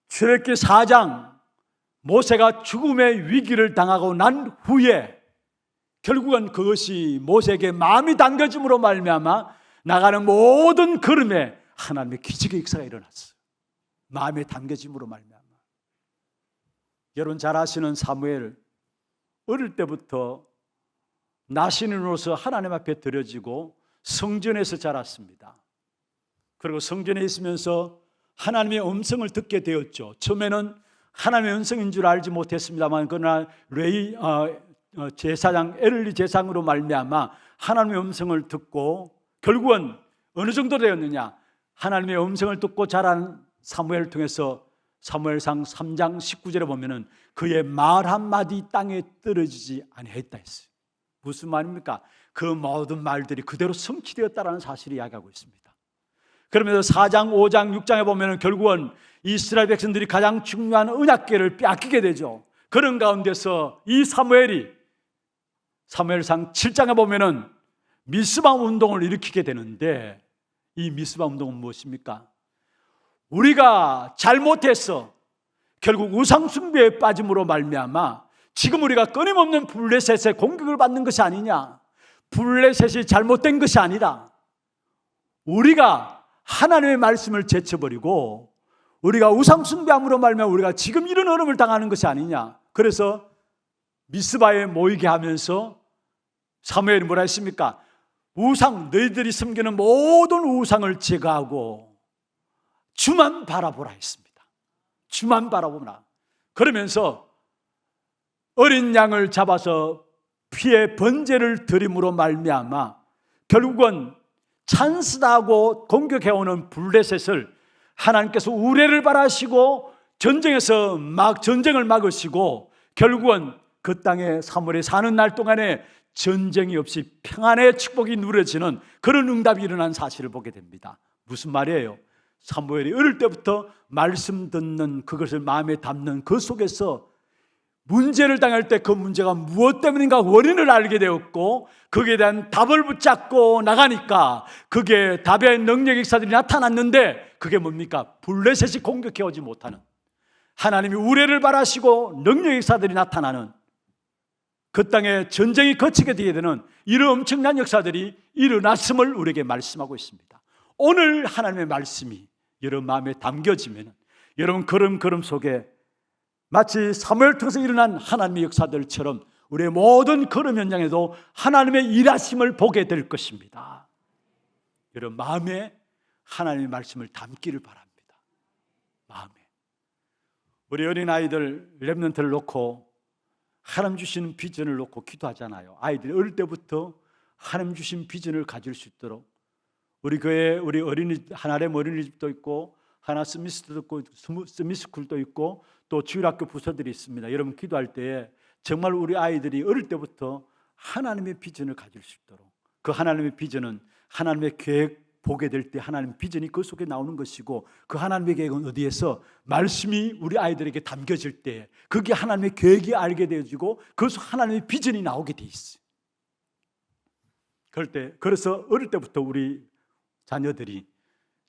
출애굽기 4장, 모세가 죽음의 위기를 당하고 난 후에 결국은 그것이 모세에게 마음이 담겨짐으로 말미암아 나가는 모든 걸음에 하나님의 기적의 역사가 일어났어요. 마음에 담겨짐으로 말미암아. 여러분 잘 아시는 사무엘, 어릴 때부터 나신인으로서 하나님 앞에 드려지고 성전에서 자랐습니다. 그리고 성전에 있으면서 하나님의 음성을 듣게 되었죠. 처음에는 하나님의 음성인 줄 알지 못했습니다만, 그러나 제사장 엘리 제사장으로 말미암아 하나님의 음성을 듣고 결국은 어느 정도 되었느냐? 하나님의 음성을 듣고 자란 사무엘을 통해서 사무엘상 3장 19절에 보면은 그의 말 한마디 땅에 떨어지지 아니했다 했어요. 무슨 말입니까? 그 모든 말들이 그대로 성취되었다라는 사실을 이야기하고 있습니다. 그러면서 4장, 5장, 6장에 보면은 결국은 이스라엘 백성들이 가장 중요한 언약궤를 빼앗기게 되죠. 그런 가운데서 이 사무엘이 사무엘상 7장에 보면은 미스바 운동을 일으키게 되는데, 이 미스바 운동은 무엇입니까? 우리가 잘못해서 결국 우상숭배에 빠짐으로 말미암아 지금 우리가 끊임없는 블레셋의 공격을 받는 것이 아니냐? 블레셋이 잘못된 것이 아니라 우리가 하나님의 말씀을 제쳐버리고 우리가 우상숭배함으로 말미암아 우리가 지금 이런 어려움을 당하는 것이 아니냐? 그래서 미스바에 모이게 하면서 사무엘이 뭐라 했습니까? 우상, 너희들이 섬기는 모든 우상을 제거하고 주만 바라보라 했습니다. 주만 바라보라. 그러면서 어린 양을 잡아서 피의 번제를 드림으로 말미암아 결국은 찬스다고 공격해오는 블레셋을 하나님께서 우레를 바라시고 전쟁에서 전쟁을 막으시고 결국은 그 땅에 사무엘이 사는 날 동안에 전쟁이 없이 평안의 축복이 누려지는 그런 응답이 일어난 사실을 보게 됩니다. 무슨 말이에요? 사무엘이 어릴 때부터 말씀 듣는 그것을 마음에 담는 그 속에서 문제를 당할 때 그 문제가 무엇 때문인가 원인을 알게 되었고 거기에 대한 답을 붙잡고 나가니까 그게 답의 능력 역사들이 나타났는데 그게 뭡니까? 블레셋이 공격해오지 못하는, 하나님이 우레를 바라시고 능력 역사들이 나타나는, 그 땅에 전쟁이 거치게 되게 되는 이런 엄청난 역사들이 일어났음을 우리에게 말씀하고 있습니다. 오늘 하나님의 말씀이 여러분 마음에 담겨지면 여러분 걸음 속에 마치 사무엘 통해서 일어난 하나님의 역사들처럼 우리의 모든 걸음 현장에도 하나님의 일하심을 보게 될 것입니다. 여러분 마음에 하나님의 말씀을 담기를 바랍니다. 마음에. 우리 어린아이들 렘넌트를 놓고 하나님 주시는 비전을 놓고 기도하잖아요. 아이들이 어릴 때부터 하나님 주신 비전을 가질 수 있도록 우리 교회에 우리 어린이 하나님 어린이집도 있고 하나 스미스도 있고 스미스쿨도 있고 또 주일학교 부서들이 있습니다. 여러분 기도할 때에 정말 우리 아이들이 어릴 때부터 하나님의 비전을 가질 수 있도록, 그 하나님의 비전은 하나님의 계획 보게 될 때 하나님의 비전이 그 속에 나오는 것이고, 그 하나님의 계획은 어디에서 말씀이 우리 아이들에게 담겨질 때 그게 하나님의 계획이 알게 되어지고 그 속 하나님의 비전이 나오게 돼 있어요. 그래서 어릴 때부터 우리 자녀들이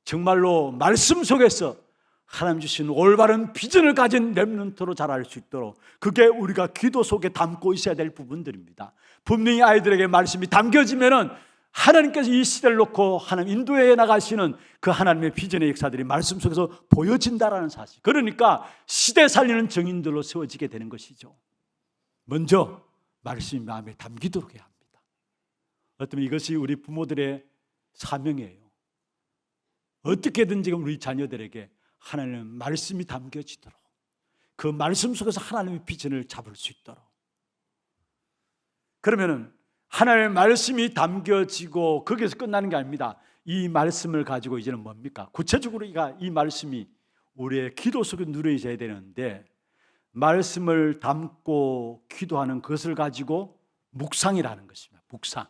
정말로 말씀 속에서 하나님 주신 올바른 비전을 가진 렘넌트로 자랄 수 있도록, 그게 우리가 기도 속에 담고 있어야 될 부분들입니다. 분명히 아이들에게 말씀이 담겨지면은 하나님께서 이 시대를 놓고 하나님 인도해 나가시는 그 하나님의 비전의 역사들이 말씀 속에서 보여진다라는 사실, 그러니까 시대 살리는 정인들로 세워지게 되는 것이죠. 먼저 말씀이 마음에 담기도록 해야 합니다. 어쩌면 이것이 우리 부모들의 사명이에요. 어떻게든지 우리 자녀들에게 하나님의 말씀이 담겨지도록, 그 말씀 속에서 하나님의 비전을 잡을 수 있도록. 그러면은 하나님의 말씀이 담겨지고 거기에서 끝나는 게 아닙니다. 이 말씀을 가지고 이제는 뭡니까? 구체적으로 이 말씀이 우리의 기도 속에 누려져야 되는데, 말씀을 담고 기도하는 것을 가지고 묵상이라는 것입니다. 묵상.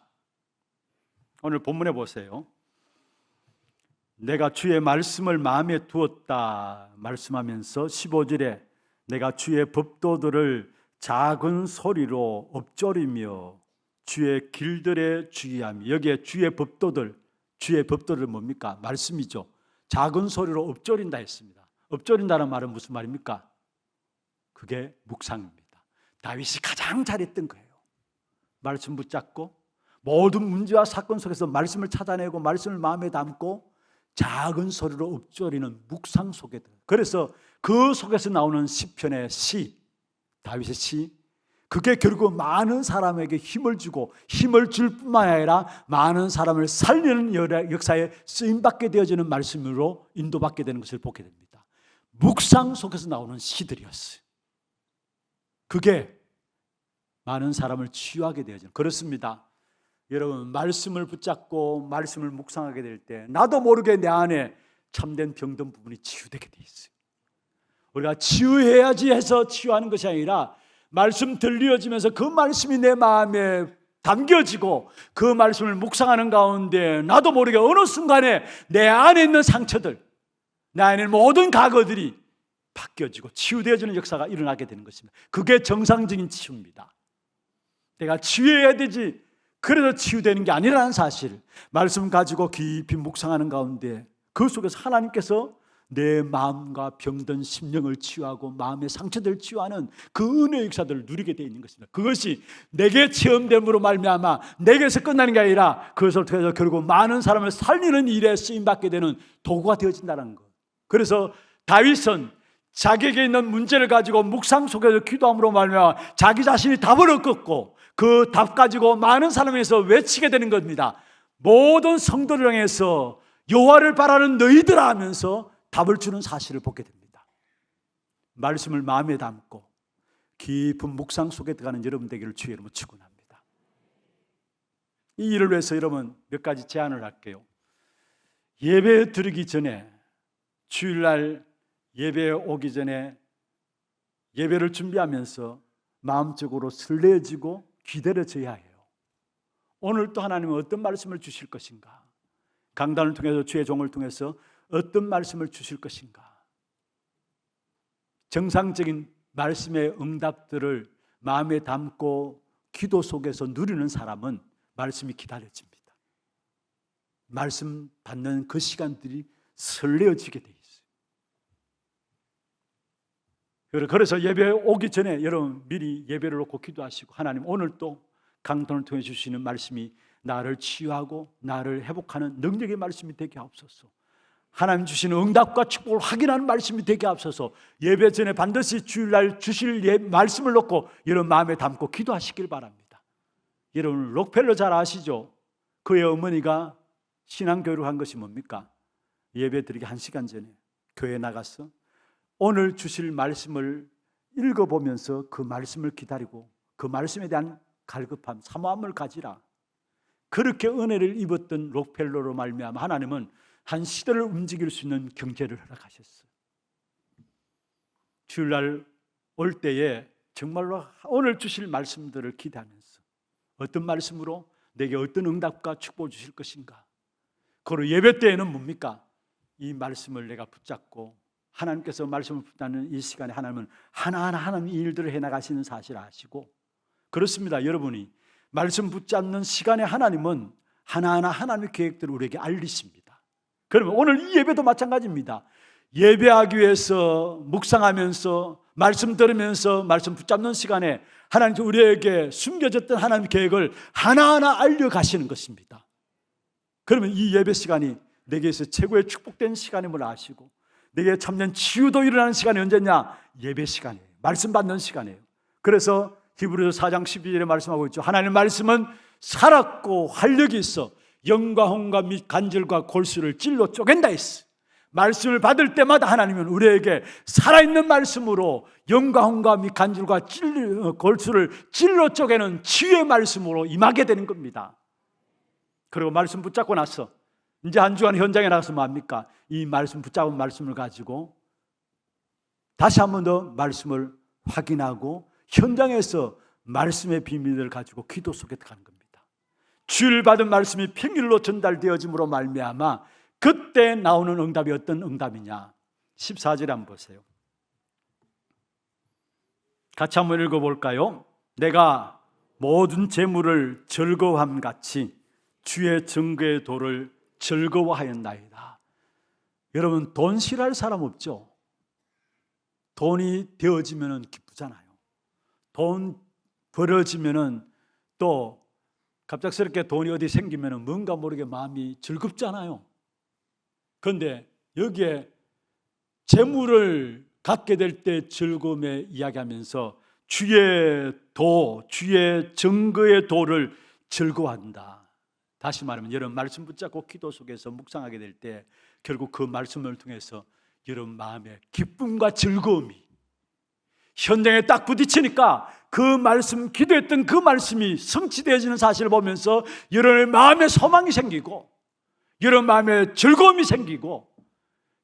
오늘 본문에 보세요. 내가 주의 말씀을 마음에 두었다 말씀하면서 15절에 내가 주의 법도들을 작은 소리로 엎조리며 주의 길들에 주의하며, 여기에 주의 법도들은 뭡니까? 말씀이죠. 작은 소리로 엎조린다 했습니다. 엎조린다는 말은 무슨 말입니까? 그게 묵상입니다. 다윗이 가장 잘했던 거예요. 말씀 붙잡고 모든 문제와 사건 속에서 말씀을 찾아내고 말씀을 마음에 담고 작은 소리로 엎조리는 묵상 속에 들어요. 그래서 그 속에서 나오는 시편의 시, 다윗의 시, 그게 결국 많은 사람에게 힘을 주고 힘을 줄 뿐만 아니라 많은 사람을 살리는 역사에 쓰임받게 되어지는 말씀으로 인도받게 되는 것을 보게 됩니다. 묵상 속에서 나오는 시들이었어요. 그게 많은 사람을 치유하게 되어지는, 그렇습니다. 여러분, 말씀을 붙잡고 말씀을 묵상하게 될 때 나도 모르게 내 안에 참된 병든 부분이 치유되게 돼 있어요. 우리가 치유해야지 해서 치유하는 것이 아니라 말씀 들려지면서 그 말씀이 내 마음에 담겨지고 그 말씀을 묵상하는 가운데 나도 모르게 어느 순간에 내 안에 있는 상처들, 내 안에 있는 모든 과거들이 바뀌어지고 치유되어지는 역사가 일어나게 되는 것입니다. 그게 정상적인 치유입니다. 내가 치유해야 되지 그래서 치유되는 게 아니라는 사실, 말씀 가지고 깊이 묵상하는 가운데 그 속에서 하나님께서 내 마음과 병든 심령을 치유하고 마음의 상처들을 치유하는 그 은혜의 역사들을 누리게 되어 있는 것입니다. 그것이 내게 체험됨으로 말미암아 내게서 끝나는 게 아니라 그것을 통해서 결국 많은 사람을 살리는 일에 쓰임받게 되는 도구가 되어진다는 것. 그래서 다윗은 자기에게 있는 문제를 가지고 묵상 속에서 기도함으로 말미암아 자기 자신이 답을 얻고 그 답 가지고 많은 사람에서 외치게 되는 겁니다. 모든 성도를 향해서 여호와를 바라는 너희들아 하면서 답을 주는 사실을 보게 됩니다. 말씀을 마음에 담고 깊은 묵상 속에 들어가는 여러분 되기를 주의 이름으로 축원합니다. 이 일을 위해서 여러분 몇 가지 제안을 할게요. 예배 드리기 전에, 주일날 예배에 오기 전에 예배를 준비하면서 마음적으로 설레어지고 기다려져야 해요. 오늘 또 하나님은 어떤 말씀을 주실 것인가? 강단을 통해서 주의 종을 통해서 어떤 말씀을 주실 것인가? 정상적인 말씀의 응답들을 마음에 담고 기도 속에서 누리는 사람은 말씀이 기다려집니다. 말씀 받는 그 시간들이 설레어지게 돼 있어요. 그래서 예배 오기 전에 여러분 미리 예배를 놓고 기도하시고, 하나님 오늘 또 강단을 통해 주시는 말씀이 나를 치유하고 나를 회복하는 능력의 말씀이 되게 하옵소서. 하나님 주시는 응답과 축복을 확인하는 말씀이 되게 하옵소서. 예배 전에 반드시 주일날 주실 말씀을 놓고 여러분 마음에 담고 기도하시길 바랍니다. 여러분 록펠러 잘 아시죠? 그의 어머니가 신앙교육을 한 것이 뭡니까? 예배 드리기 1시간 전에 교회에 나가서 오늘 주실 말씀을 읽어보면서 그 말씀을 기다리고 그 말씀에 대한 갈급함, 사모함을 가지라. 그렇게 은혜를 입었던 록펠러로 말미암아 하나님은 한 시대를 움직일 수 있는 경제를 허락하셨어요. 주일날 올 때에 정말로 오늘 주실 말씀들을 기대하면서 어떤 말씀으로 내게 어떤 응답과 축복을 주실 것인가. 그리고 예배 때에는 뭡니까? 이 말씀을 내가 붙잡고 하나님께서 말씀을 붙잡는 이 시간에 하나님은 하나하나 하나님 일들을 해나가시는 사실을 아시고, 그렇습니다. 여러분이 말씀 붙잡는 시간에 하나님은 하나하나 하나님의 계획들을 우리에게 알리십니다. 그러면 오늘 이 예배도 마찬가지입니다. 예배하기 위해서 묵상하면서 말씀 들으면서 말씀 붙잡는 시간에 하나님께서 우리에게 숨겨졌던 하나님의 계획을 하나하나 알려가시는 것입니다. 그러면 이 예배 시간이 내게서 최고의 축복된 시간임을 아시고, 내게 참된 치유도 일어나는 시간이 언제냐? 예배 시간이에요. 말씀 받는 시간이에요. 그래서 히브리서 4장 12절에 말씀하고 있죠. 하나님의 말씀은 살았고 활력이 있어 영과 혼과 및 간절과 골수를 찔러 쪼갠다 했어. 말씀을 받을 때마다 하나님은 우리에게 살아있는 말씀으로 영과 혼과 및 간절과 골수를 찔러 쪼개는 치유의 말씀으로 임하게 되는 겁니다. 그리고 말씀 붙잡고 나서 이제 한 주간 현장에 나가서 뭡니까? 이 말씀 붙잡은 말씀을 가지고 다시 한 번 더 말씀을 확인하고 현장에서 말씀의 비밀을 가지고 기도 속에 들어가는 겁니다. 주일 받은 말씀이 평일로 전달되어짐으로 말미암아 그때 나오는 응답이 어떤 응답이냐? 14절에 한번 보세요. 같이 한번 읽어볼까요? 내가 모든 재물을 즐거워함 같이 주의 증거의 도를 즐거워하였나이다. 여러분, 돈 싫어할 사람 없죠? 돈이 되어지면 기쁘잖아요. 돈 벌어지면 또 갑작스럽게 돈이 어디 생기면 뭔가 모르게 마음이 즐겁잖아요. 그런데 여기에 재물을 갖게 될 때 즐거움에 이야기하면서 주의 도, 주의 증거의 도를 즐거워한다. 다시 말하면 여러분 말씀 붙잡고 기도 속에서 묵상하게 될 때 결국 그 말씀을 통해서 여러분 마음에 기쁨과 즐거움이 현장에 딱 부딪히니까 그 말씀, 기도했던 그 말씀이 성취되어지는 사실을 보면서 여러분의 마음에 소망이 생기고 여러분 마음에 즐거움이 생기고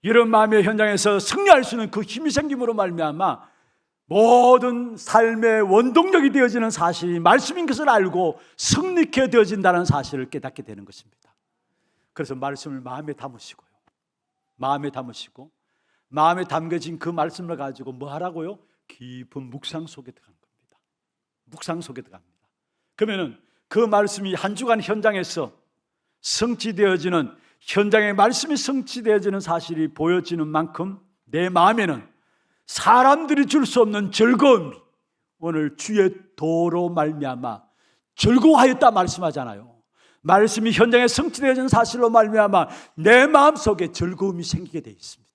여러분 마음의 현장에서 승리할 수 있는 그 힘이 생김으로 말미암아 모든 삶의 원동력이 되어지는 사실이 말씀인 것을 알고 승리케 되어진다는 사실을 깨닫게 되는 것입니다. 그래서 말씀을 마음에 담으시고요. 마음에 담으시고 마음에 담겨진 그 말씀을 가지고 뭐 하라고요? 깊은 묵상 속에 들어가는 겁니다. 묵상 속에 들어갑니다. 그러면은 그 말씀이 한 주간 현장에서 성취되어지는, 현장의 말씀이 성취되어지는 사실이 보여지는 만큼 내 마음에는 사람들이 줄 수 없는 즐거움이 오늘 주의 도로 말미암아 즐거워하였다 말씀하잖아요. 말씀이 현장에 성취되어지는 사실로 말미암아 내 마음속에 즐거움이 생기게 되어 있습니다.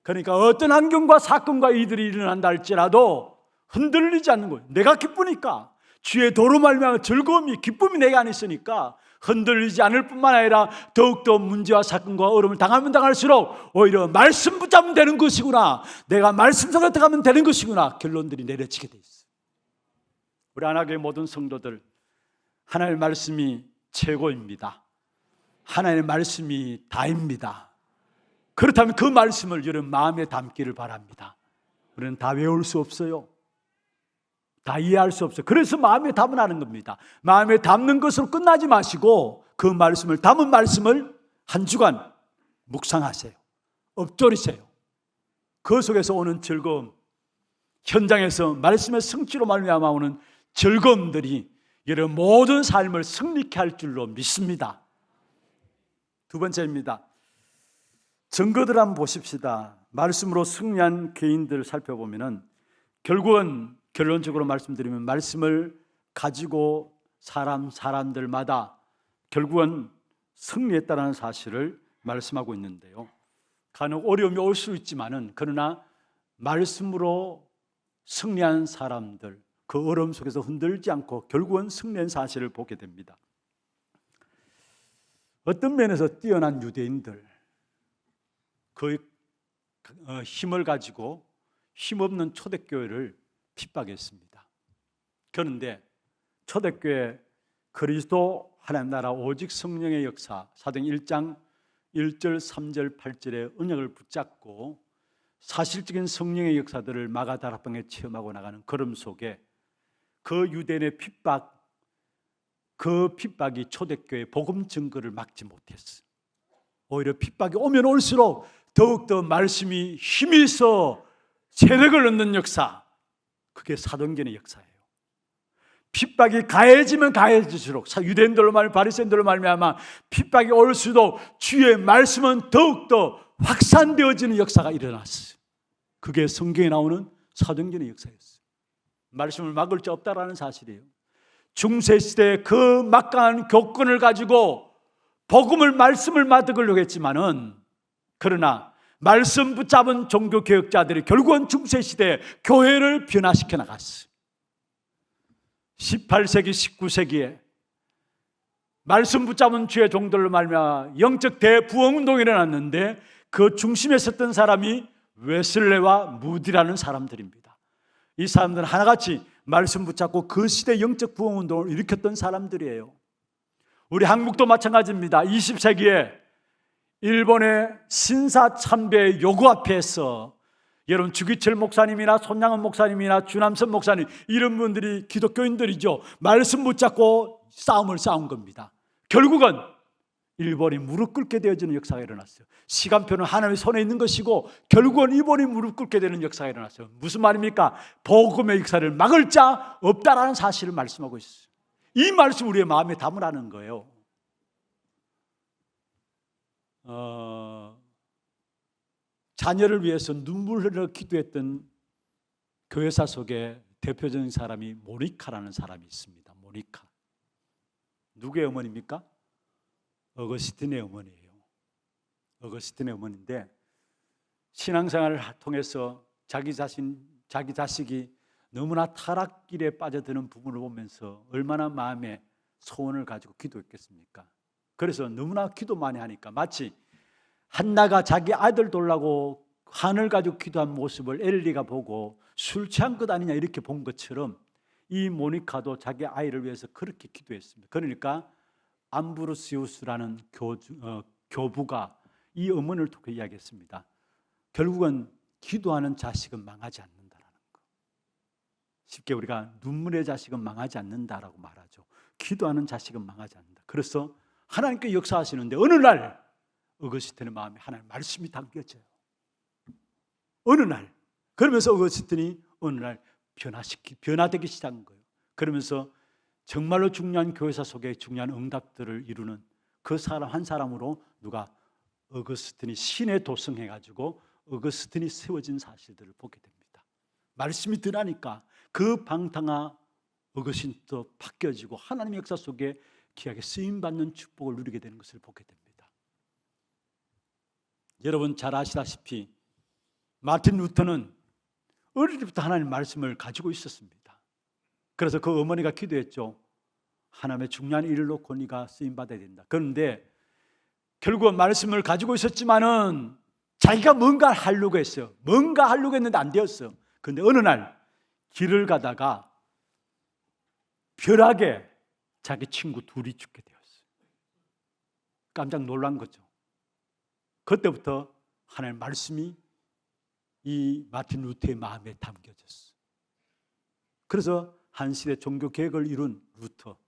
그러니까 어떤 환경과 사건과 이들이 일어난다 할지라도 흔들리지 않는 거예요. 내가 기쁘니까, 주의 도로 말미암아 즐거움이, 기쁨이 내게 안에 있으니까 흔들리지 않을 뿐만 아니라 더욱더 문제와 사건과 어려움을 당하면 당할수록 오히려 말씀 붙잡으면 되는 것이구나, 내가 말씀 속에 들어가면 되는 것이구나 결론들이 내려지게 돼 있어요. 우리 하나교회 모든 성도들, 하나님의 말씀이 최고입니다. 하나님의 말씀이 다입니다. 그렇다면 그 말씀을 여러분 마음에 담기를 바랍니다. 우리는 다 외울 수 없어요. 다 이해할 수 없어요. 그래서 마음에 담으라는 겁니다. 마음에 담는 것으로 끝나지 마시고 그 말씀을, 담은 말씀을 한 주간 묵상하세요. 엎조리세요. 그 속에서 오는 즐거움, 현장에서 말씀의 성취로 말미암아 오는 즐거움들이 여러분 모든 삶을 승리케 할 줄로 믿습니다. 두 번째입니다. 증거들 한번 보십시다. 말씀으로 승리한 개인들을 살펴보면은 결국은 결론적으로 말씀드리면 말씀을 가지고 사람들마다 결국은 승리했다는 사실을 말씀하고 있는데요. 간혹 어려움이 올 수 있지만은 그러나 말씀으로 승리한 사람들, 그 어려움 속에서 흔들지 않고 결국은 승리한 사실을 보게 됩니다. 어떤 면에서 뛰어난 유대인들, 그 힘을 가지고 힘없는 초대교회를 핍박했습니다. 그런데 초대교회 그리스도 하나님 나라 오직 성령의 역사, 사도행 1장 1절, 3절, 8절의 언약을 붙잡고 사실적인 성령의 역사들을 마가다락방에 체험하고 나가는 걸음 속에 그 유대인의 핍박, 그 핍박이 초대교회 복음 증거를 막지 못했어. 오히려 핍박이 오면 올수록 더욱더 말씀이 힘이 있어 세력을 얻는 역사, 그게 사도행전의 역사예요. 핍박이 가해지면 가해질수록 유대인들로 말하면 바리새인들로 말미암아 핍박이 올수록 주의 말씀은 더욱더 확산되어지는 역사가 일어났어요. 그게 성경에 나오는 사도행전의 역사였어요. 말씀을 막을 자 없다라는 사실이에요. 중세시대에 그 막강한 교권을 가지고 복음을 말씀을 막으려고 했지만은, 그러나 말씀 붙잡은 종교개혁자들이 결국은 중세시대에 교회를 변화시켜 나갔어요. 18세기, 19세기에 말씀 붙잡은 주의 종들로 말미암아 영적 대부흥운동이 일어났는데 그 중심에 섰던 사람이 웨슬레와 무디라는 사람들입니다. 이 사람들은 하나같이 말씀 붙잡고 그 시대 영적 부흥운동을 일으켰던 사람들이에요. 우리 한국도 마찬가지입니다. 20세기에 일본의 신사참배 요구 앞에서 여러분 주기철 목사님이나 손양은 목사님이나 주남선 목사님 이런 분들이 기독교인들이죠. 말씀 붙잡고 싸움을 싸운 겁니다. 결국은 일본이 무릎 꿇게 되어지는 역사가 일어났어요. 시간표는 하나님의 손에 있는 것이고 결국은 일본이 무릎 꿇게 되는 역사가 일어났어요. 무슨 말입니까? 복음의 역사를 막을 자 없다라는 사실을 말씀하고 있어요. 이 말씀 우리의 마음에 담으라는 거예요. 자녀를 위해서 눈물 흘려 기도했던 교회사 속에 대표적인 사람이 모니카라는 사람이 있습니다. 모니카. 누구의 어머니입니까? 어거스틴의 어머니예요. 어거스틴의 어머니인데 신앙생활을 통해서 자기 자식이 너무나 타락길에 빠져드는 부분을 보면서 얼마나 마음에 소원을 가지고 기도했겠습니까? 그래서 너무나 기도 많이 하니까 마치 한나가 자기 아들 돌라고 한을 가지고 기도한 모습을 엘리가 보고 술 취한 것 아니냐 이렇게 본 것처럼 이 모니카도 자기 아이를 위해서 그렇게 기도했습니다. 그러니까 암브로시우스라는 교부가 이 어머니를 통해 이야기했습니다. 결국은 기도하는 자식은 망하지 않는다라는 거. 쉽게 우리가 눈물의 자식은 망하지 않는다라고 말하죠. 기도하는 자식은 망하지 않는다. 그래서 하나님께 역사하시는데 어느 날 어거스틴의 마음에 하나님의 말씀이 담겨져요. 어느 날 그러면서 어거스틴이 어느 날 변화되기 시작한 거예요. 그러면서 정말로 중요한 교회사 속에 중요한 응답들을 이루는 그 사람 한 사람으로 누가 어거스틴이 신에 도성해가지고 어거스틴이 세워진 사실들을 보게 됩니다. 말씀이 드러나니까 그 방탕한 어거스틴도 바뀌어지고 하나님의 역사 속에 귀하게 쓰임받는 축복을 누리게 되는 것을 보게 됩니다. 여러분 잘 아시다시피 마틴 루터는 어릴 때부터 하나님의 말씀을 가지고 있었습니다. 그래서 그 어머니가 기도했죠. 하나님의 중요한 일을 놓고 네가 쓰임받아야 된다. 그런데 결국은 말씀을 가지고 있었지만은 자기가 뭔가 하려고 했어요. 뭔가 하려고 했는데 안 되었어요. 그런데 어느 날 길을 가다가 벼락에 자기 친구 둘이 죽게 되었어요. 깜짝 놀란 거죠. 그때부터 하나님의 말씀이 이 마틴 루터의 마음에 담겨졌어요. 그래서 한 시대 종교 개혁을 이룬 루터,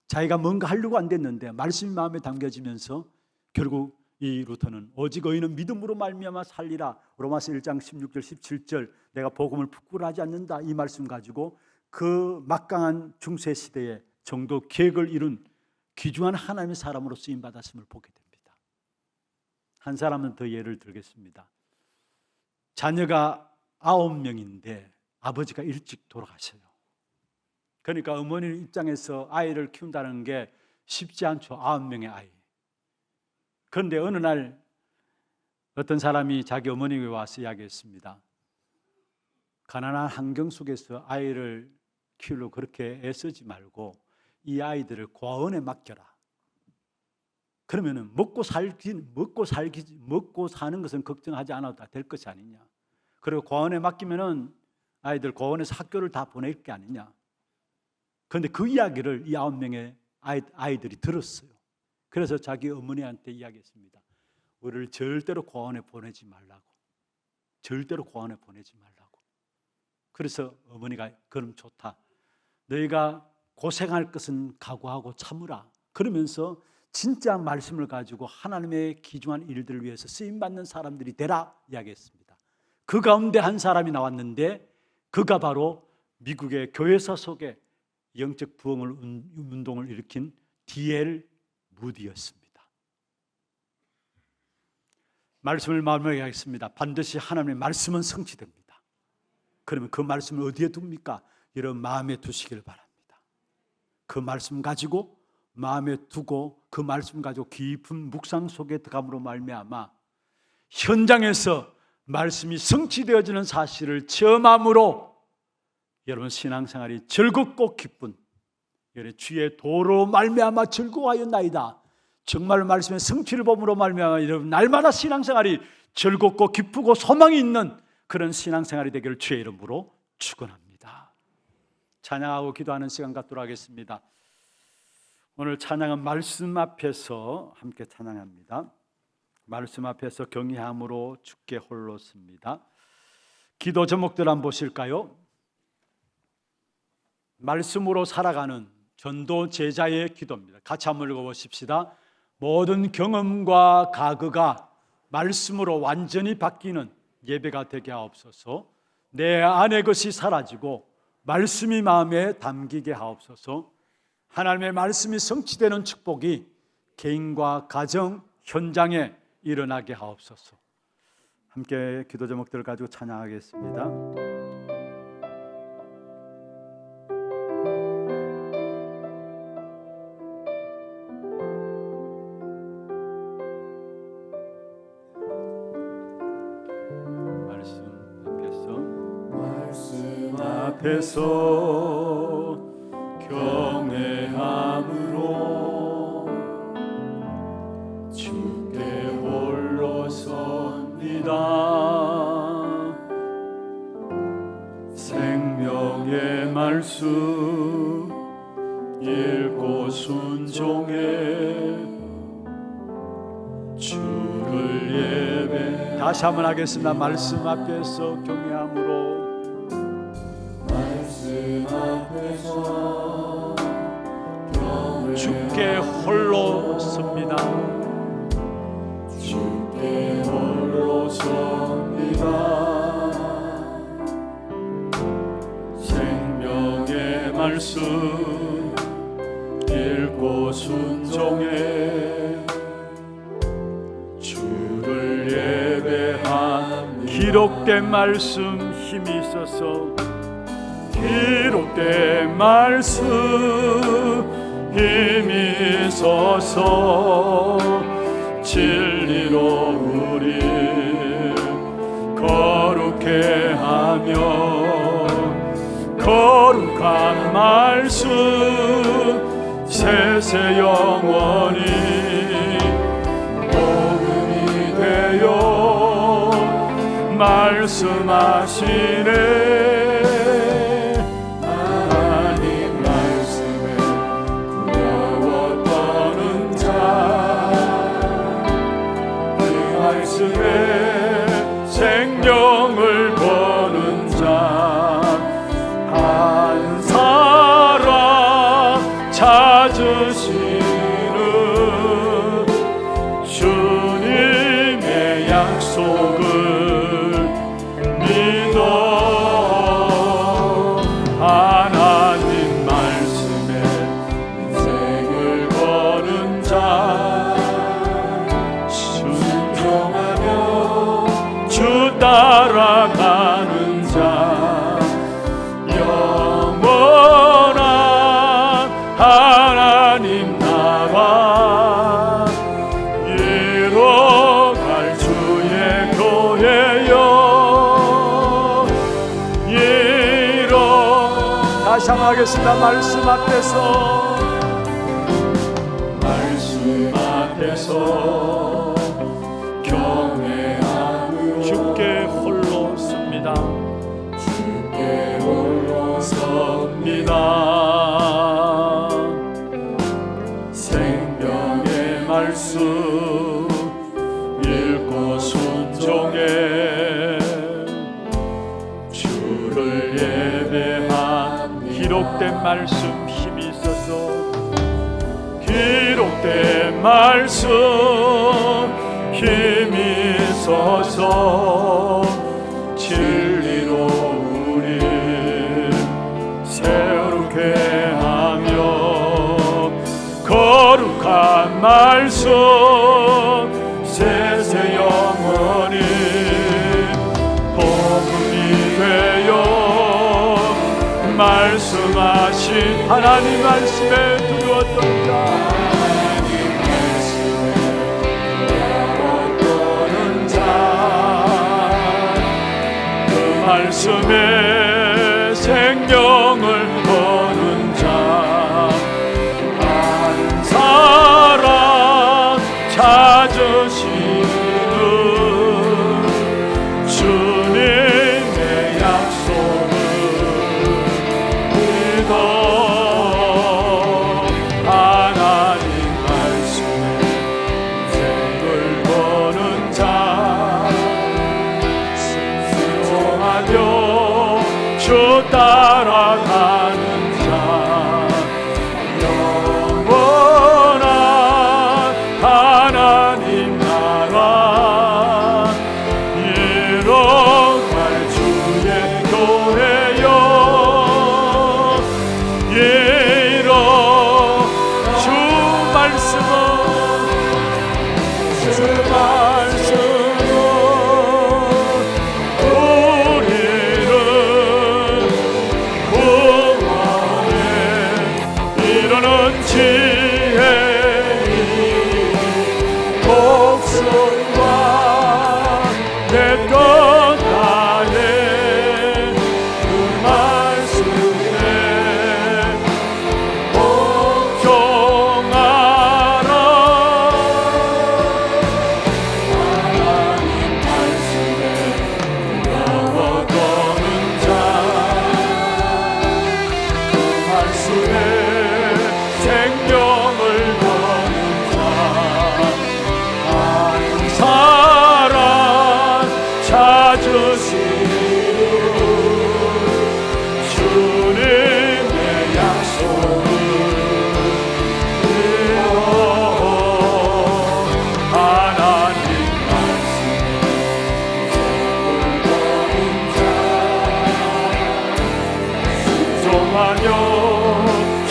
자기가 뭔가 하려고 안 됐는데 말씀이 마음에 담겨지면서 결국 이 루터는 오직 의인은 믿음으로 말미암아 살리라, 로마서 1장 16절 17절 내가 복음을 부끄러워하지 않는다, 이 말씀 가지고 그 막강한 중세시대의 종교 개혁을 이룬 귀중한 하나님의 사람으로 쓰임받았음을 보게 됩니다. 한 사람은 더 예를 들겠습니다. 자녀가 9명인데 아버지가 일찍 돌아가셔요. 그러니까 어머니 입장에서 아이를 키운다는 게 쉽지 않죠. 9명의 아이. 그런데 어느 날 어떤 사람이 자기 어머니에게 와서 이야기했습니다. 가난한 환경 속에서 아이를 키우려고 그렇게 애쓰지 말고 이 아이들을 고아원에 맡겨라. 그러면은 먹고 사는 것은 걱정하지 않아도 될 것이 아니냐. 그리고 고아원에 맡기면은 아이들 고아원에서 학교를 다 보낼 게 아니냐. 그런데 그 이야기를 이 9명의 아이들이 들었어요. 그래서 자기 어머니한테 이야기했습니다. 우리를 절대로 고아원에 보내지 말라고. 절대로 고아원에 보내지 말라고. 그래서 어머니가 그럼 좋다. 너희가 고생할 것은 각오하고 참으라. 그러면서 진짜 말씀을 가지고 하나님의 귀중한 일들을 위해서 쓰임받는 사람들이 되라 이야기했습니다. 그 가운데 한 사람이 나왔는데 그가 바로 미국의 교회사 속에 영적 부흥을 운동을 일으킨 D.L. 무디였습니다. 말씀을 마무리하겠습니다. 반드시 하나님의 말씀은 성취됩니다. 그러면 그 말씀을 어디에 둡니까? 여러분 마음에 두시길 바랍니다. 그 말씀 가지고 마음에 두고 그 말씀 가지고 깊은 묵상 속에 들어감으로 말미암아 현장에서 말씀이 성취되어지는 사실을 체험함으로 여러분 신앙생활이 즐겁고 기쁜 주의 도로 말미암아 즐거워하였나이다. 정말 말씀의 성취를 보므로 말미암아 여러분 날마다 신앙생활이 즐겁고 기쁘고 소망이 있는 그런 신앙생활이 되기를 주의 이름으로 축원합니다. 찬양하고 기도하는 시간 갖도록 하겠습니다. 오늘 찬양은 말씀 앞에서 함께 찬양합니다. 말씀 앞에서 경외함으로 주께 홀로 씁니다. 기도 제목들 한번 보실까요? 말씀으로 살아가는 전도 제자의 기도입니다. 같이 한번 읽어보십시다. 모든 경험과 가그가 말씀으로 완전히 바뀌는 예배가 되게 하옵소서. 내 안의 것이 사라지고 말씀이 마음에 담기게 하옵소서. 하나님의 말씀이 성취되는 축복이 개인과 가정, 현장에 일어나게 하옵소서. 함께 기도 제목들을 가지고 찬양하겠습니다. 말씀 앞에서 경외함으로 주께 홀로 섭니다. 생명의 말씀 읽고 순종해 주를 예배. 다시 한번 하겠습니다. 말씀 앞에서 경외함으로 주께 홀로 섭니다. 주께 홀로 섭니다. 생명의 말씀 읽고 순종해 주를 예배한 기록된 말씀 힘이 있어서 기록된 말씀 힘이 있어서 진리로 우리 거룩해 하며 거룩한 말씀 세세 영원히 복음이 되어 말씀하시네. 생명을 거는 자 한 사람 찾으시는 주님의 약속을 믿어 하나님 말씀에 인생을 거는 자 순종하며 주 따라가는 자 영원한 하나님 나라 이뤄갈 주의 교회여 다시 한번 하겠습니다. 말씀 앞에서 경외함으로 주께 홀로 섭니다. 주께 홀로 섭니다. 생명의 말씀 읽고 순종해 주를 예배한 기록된 말씀 힘이 있어서 기록된 말씀 힘이 있어서 진리로 우리 새롭게 하며 거룩한 말씀 세세 영원히 복음이 되어 말씀하신 하나님 말씀에 두었도다. 말씀에 생명을 거는 자 한 사람 찾으시는 주님의 약속을 믿어 하나님 말씀에 생을 거는 자 주 따라가는 자 영원한 하나님 나라 이뤄갈 주의 교회여 이뤄 주 말씀은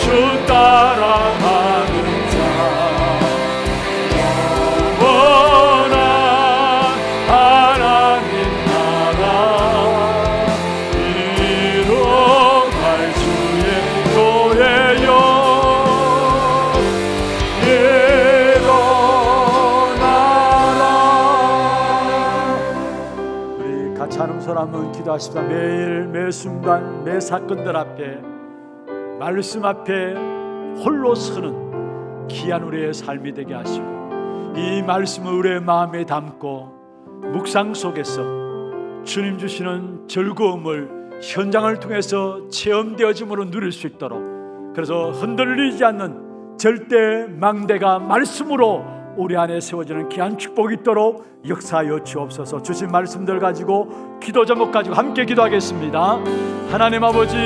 주 따라가는 자 영원한 하나님 나라 이뤄갈 주의 교회여 일어나라. 우리 같이 한음소리 한번 기도하십시다. 매일 매 순간 매 사건들 앞에 말씀 앞에 홀로 서는 귀한 우리의 삶이 되게 하시고 이 말씀을 우리의 마음에 담고 묵상 속에서 주님 주시는 즐거움을 현장을 통해서 체험되어짐으로 누릴 수 있도록 그래서 흔들리지 않는 절대 망대가 말씀으로 우리 안에 세워지는 귀한 축복이 있도록 역사하여 주옵소서. 주신 말씀들 가지고 기도 제목 가지고 함께 기도하겠습니다. 하나님 아버지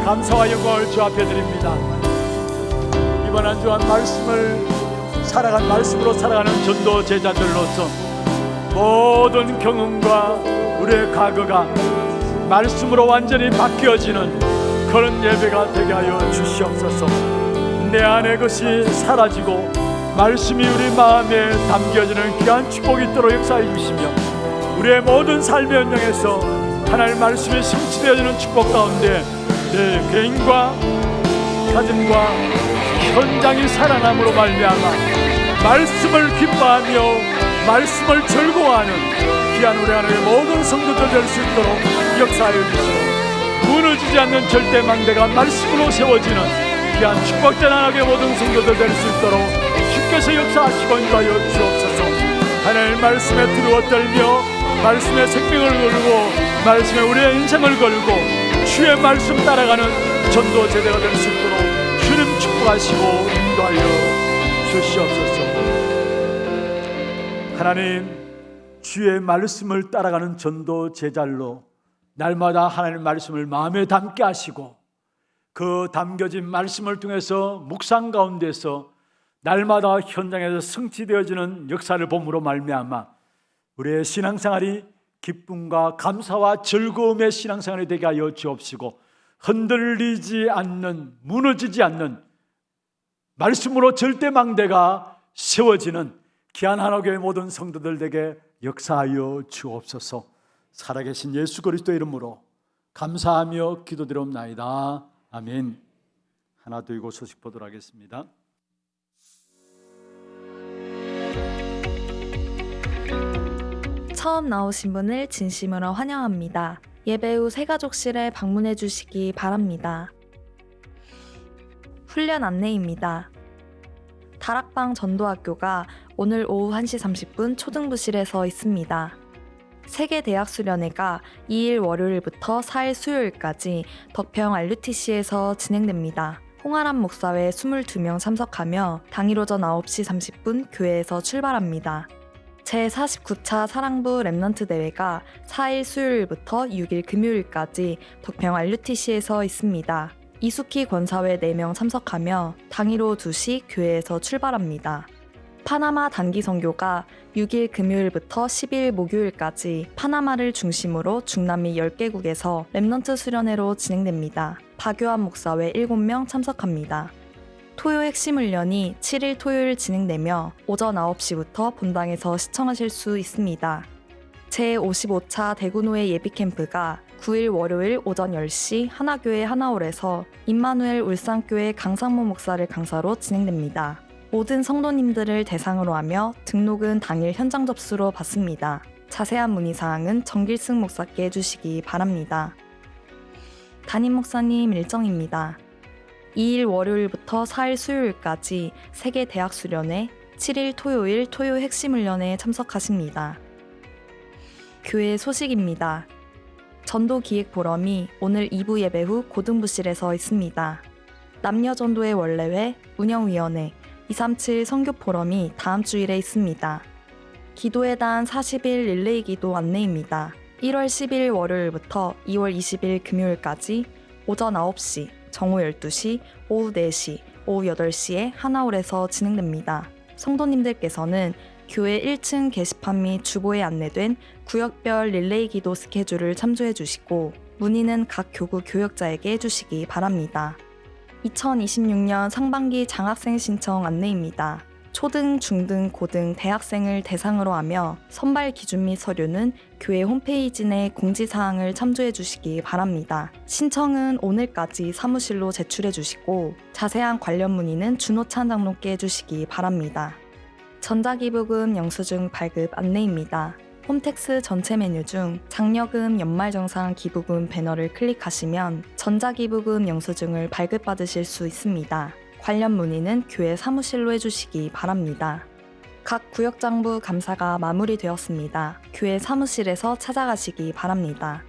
감사와 영광을 주 앞에 드립니다. 이번 한 주간 말씀을 살아간 말씀으로 살아가는 전도 제자들로서 모든 경험과 우리의 과거가 말씀으로 완전히 바뀌어지는 그런 예배가 되게 하여 주시옵소서. 내 안에 것이 사라지고 말씀이 우리 마음에 담겨지는 귀한 축복이 있도록 역사해 주시며 우리의 모든 삶의 현장에서 하나님의 말씀이 성취되어지는 축복 가운데 내 개인과 가정과 현장이 살아남으로 말미암아 말씀을 기뻐하며 말씀을 즐거워하는 귀한 우리 하나님의 모든 성도들 될 수 있도록 역사하여 주시고 무너지지 않는 절대망대가 말씀으로 세워지는 귀한 축복된 하나님의 모든 성도들 될 수 있도록 주께서 역사하시고 인도하여 주옵소서. 하나님의 말씀에 두려워 떨며 말씀의 생명을 걸고 말씀에 우리의 인생을 걸고 주의 말씀 따라가는 전도 제대가 될 수 있도록 주님 축복하시고 인도하여 주시옵소서. 하나님, 주의 말씀을 따라가는 전도 제자로 날마다 하나님의 말씀을 마음에 담게 하시고 그 담겨진 말씀을 통해서 묵상 가운데서 날마다 현장에서 성취되어지는 역사를 봄으로 말미암아 우리의 신앙생활이 기쁨과 감사와 즐거움의 신앙생활이 되게 하여 주옵시고, 흔들리지 않는, 무너지지 않는 말씀으로 절대망대가 세워지는 귀한 하나교회 모든 성도들에게 역사하여 주옵소서. 살아계신 예수 그리스도의 이름으로 감사하며 기도드리옵나이다. 아멘. 하나 들고 소식 보도록 하겠습니다. 처음 나오신 분을 진심으로 환영합니다. 예배 후 새가족실에 방문해 주시기 바랍니다. 훈련 안내입니다. 다락방 전도학교가 오늘 오후 1시 30분 초등부실에서 있습니다. 세계대학수련회가 2일 월요일부터 4일 수요일까지 덕평 RUTC에서 진행됩니다. 홍아람 목사 외 22명 참석하며 당일 오전 9시 30분 교회에서 출발합니다. 제49차 사랑부 랩넌트 대회가 4일 수요일부터 6일 금요일까지 덕평 RUTC에서 있습니다. 이숙희 권사회 4명 참석하며 당일 오후 2시 교회에서 출발합니다. 파나마 단기 선교가 6일 금요일부터 10일 목요일까지 파나마를 중심으로 중남미 10개국에서 랩넌트 수련회로 진행됩니다. 박요한 목사 외 7명 참석합니다. 토요 핵심 훈련이 7일 토요일 진행되며 오전 9시부터 본당에서 시청하실 수 있습니다. 제55차 대구노예 예비캠프가 9일 월요일 오전 10시 하나교회 하나홀에서 임마누엘 울산교회 강상모 목사를 강사로 진행됩니다. 모든 성도님들을 대상으로 하며 등록은 당일 현장 접수로 받습니다. 자세한 문의사항은 정길승 목사께 해주시기 바랍니다. 담임 목사님 일정입니다. 2일 월요일부터 4일 수요일까지 세계대학수련회, 7일 토요일 토요 핵심훈련에 참석하십니다. 교회 소식입니다. 전도기획포럼이 오늘 2부 예배 후 고등부실에서 있습니다. 남녀전도의 원래회, 운영위원회, 237 선교포럼이 다음 주일에 있습니다. 기도회단 40일 릴레이 기도 안내입니다. 1월 10일 월요일부터 2월 20일 금요일까지 오전 9시, 정오 12시, 오후 4시, 오후 8시에 하나홀에서 진행됩니다. 성도님들께서는 교회 1층 게시판 및 주보에 안내된 구역별 릴레이 기도 스케줄을 참조해 주시고 문의는 각 교구 교역자에게 해주시기 바랍니다. 2026년 상반기 장학생 신청 안내입니다. 초등, 중등, 고등, 대학생을 대상으로 하며 선발 기준 및 서류는 교회 홈페이지 내 공지사항을 참조해 주시기 바랍니다. 신청은 오늘까지 사무실로 제출해 주시고 자세한 관련 문의는 준호찬 장로께 해주시기 바랍니다. 전자기부금 영수증 발급 안내입니다. 홈택스 전체 메뉴 중 장려금 연말정산 기부금 배너를 클릭하시면 전자기부금 영수증을 발급받으실 수 있습니다. 관련 문의는 교회 사무실로 해주시기 바랍니다. 각 구역장부 감사가 마무리되었습니다. 교회 사무실에서 찾아가시기 바랍니다.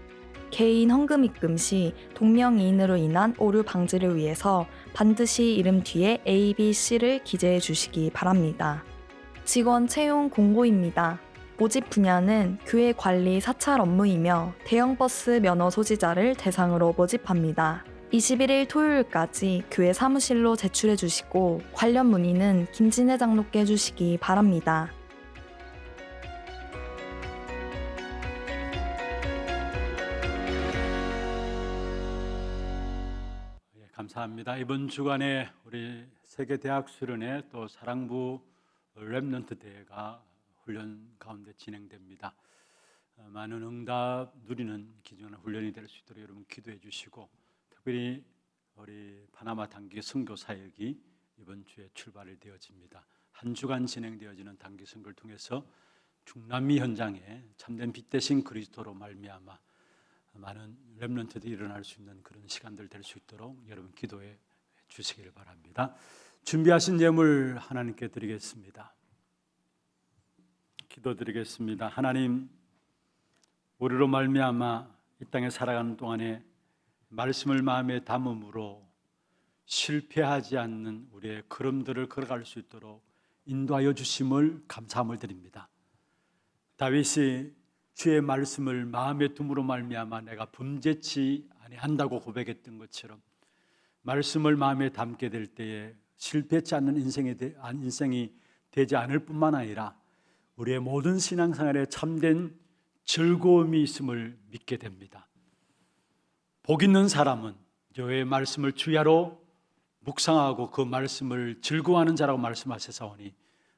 개인 헌금 입금 시 동명이인으로 인한 오류 방지를 위해서 반드시 이름 뒤에 A, B, C를 기재해 주시기 바랍니다. 직원 채용 공고입니다. 모집 분야는 교회 관리 사찰 업무이며 대형버스 면허 소지자를 대상으로 모집합니다. 21일 토요일까지 교회 사무실로 제출해 주시고 관련 문의는 김진애 장로께 해주시기 바랍니다. 감사합니다. 이번 주간에 우리 세계대학수련회 또 사랑부 랩넌트 대회가 훈련 가운데 진행됩니다. 많은 응답 누리는 기존의 훈련이 될 수 있도록 여러분 기도해 주시고, 특별히 우리 파나마 단기 선교 사역이 이번 주에 출발이 되어집니다. 한 주간 진행되어지는 단기 선교를 통해서 중남미 현장에 참된 빛 대신 그리스도로 말미암아 많은 렘넌트들이 일어날 수 있는 그런 시간들 될 수 있도록 여러분 기도해 주시기를 바랍니다. 준비하신 예물 하나님께 드리겠습니다. 기도드리겠습니다. 하나님, 우리로 말미암아 이 땅에 살아가는 동안에 말씀을 마음에 담음으로 실패하지 않는 우리의 걸음들을 걸어갈 수 있도록 인도하여 주심을 감사함을 드립니다. 다윗이 주의 말씀을 마음에 둠으로 말미암아 내가 범죄치 아니한다고 고백했던 것처럼 말씀을 마음에 담게 될 때에 실패치 않는 인생이 되지 않을 뿐만 아니라 우리의 모든 신앙생활에 참된 즐거움이 있음을 믿게 됩니다. 복 있는 사람은 여호와의 말씀을 주야로 묵상하고 그 말씀을 즐거워하는 자라고 말씀하셨사오니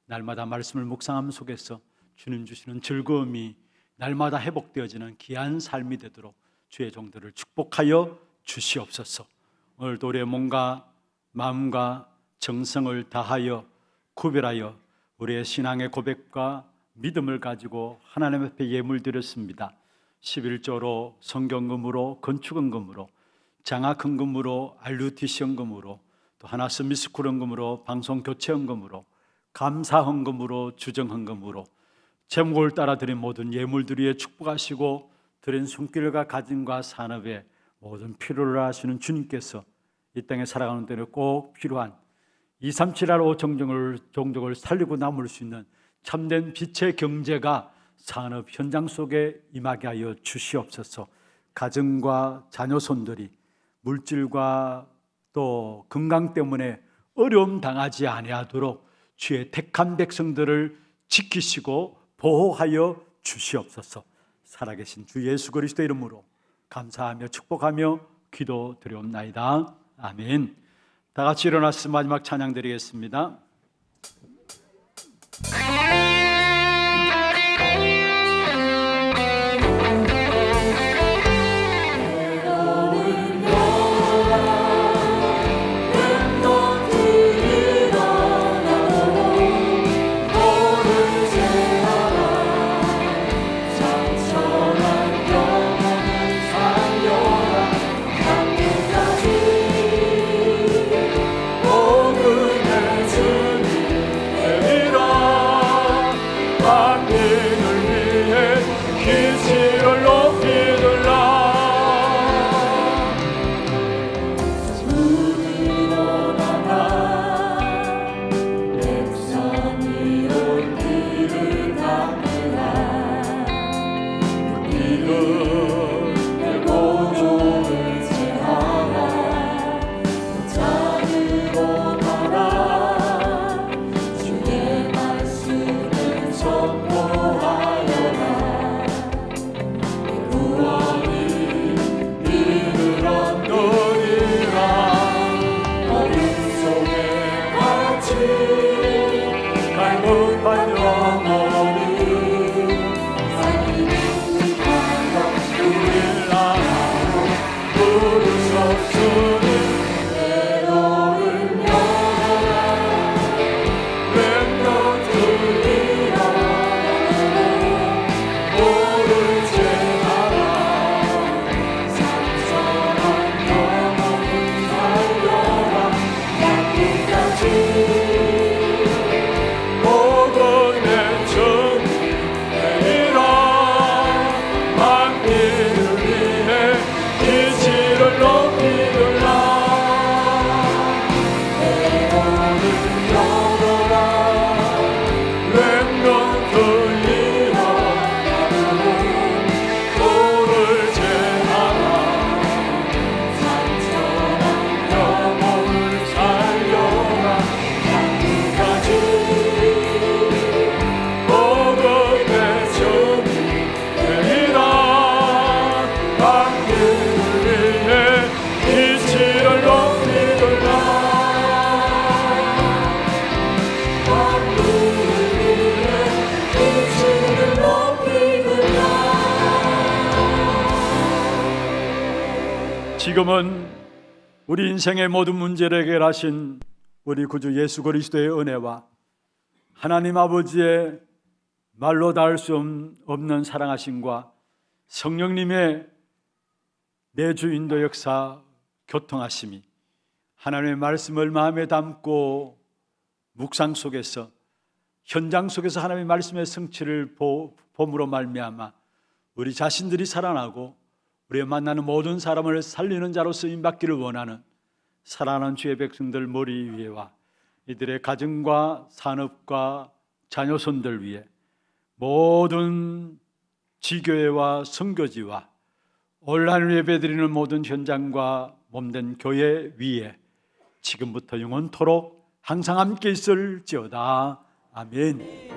날마다 말씀을 묵상함 속에서 주님 주시는 즐거움이 날마다 회복되어지는 귀한 삶이 되도록 주의 종들을 축복하여 주시옵소서. 오늘도 우리의 몸과 마음과 정성을 다하여 구별하여 우리의 신앙의 고백과 믿음을 가지고 하나님 앞에 예물 드렸습니다. 11조로 성경금으로 건축헌금으로 장학헌금으로 RUTC헌금으로 또 하나스 미스쿨헌금으로 방송교체헌금으로 감사헌금으로 주정헌금으로 제목을 따라 드린 모든 예물들 위에 축복하시고 드린 손길과 가짐과 산업에 모든 필요를 하시는 주님께서 이 땅에 살아가는 데는 꼭 필요한 237R5 종족을 살리고 남을 수 있는 참된 빛의 경제가 산업 현장 속에 임하게 하여 주시옵소서. 가정과 자녀손들이 물질과 또 건강 때문에 어려움 당하지 아니하도록 주의 택한 백성들을 지키시고 보호하여 주시옵소서. 살아계신 주 예수 그리스도 이름으로 감사하며 축복하며 기도드리옵나이다. 아멘. 다 같이 일어나서 마지막 찬양 드리겠습니다. 지금은 우리 인생의 모든 문제를 해결하신 우리 구주 예수 그리스도의 은혜와 하나님 아버지의 말로 닿을 수 없는 사랑하심과 성령님의 내주 인도 역사 교통하심이 하나님의 말씀을 마음에 담고 묵상 속에서 현장 속에서 하나님의 말씀의 성취를 봄으로 말미암아 우리 자신들이 살아나고 우리가 만나는 모든 사람을 살리는 자로 쓰임받기를 원하는 사랑하는 주의 백성들 머리 위에와 이들의 가정과 산업과 자녀손들 위에 모든 지교회와 선교지와 온라인으로 예배드리는 모든 현장과 몸된 교회 위에 지금부터 영원토록 항상 함께 있을지어다. 아멘.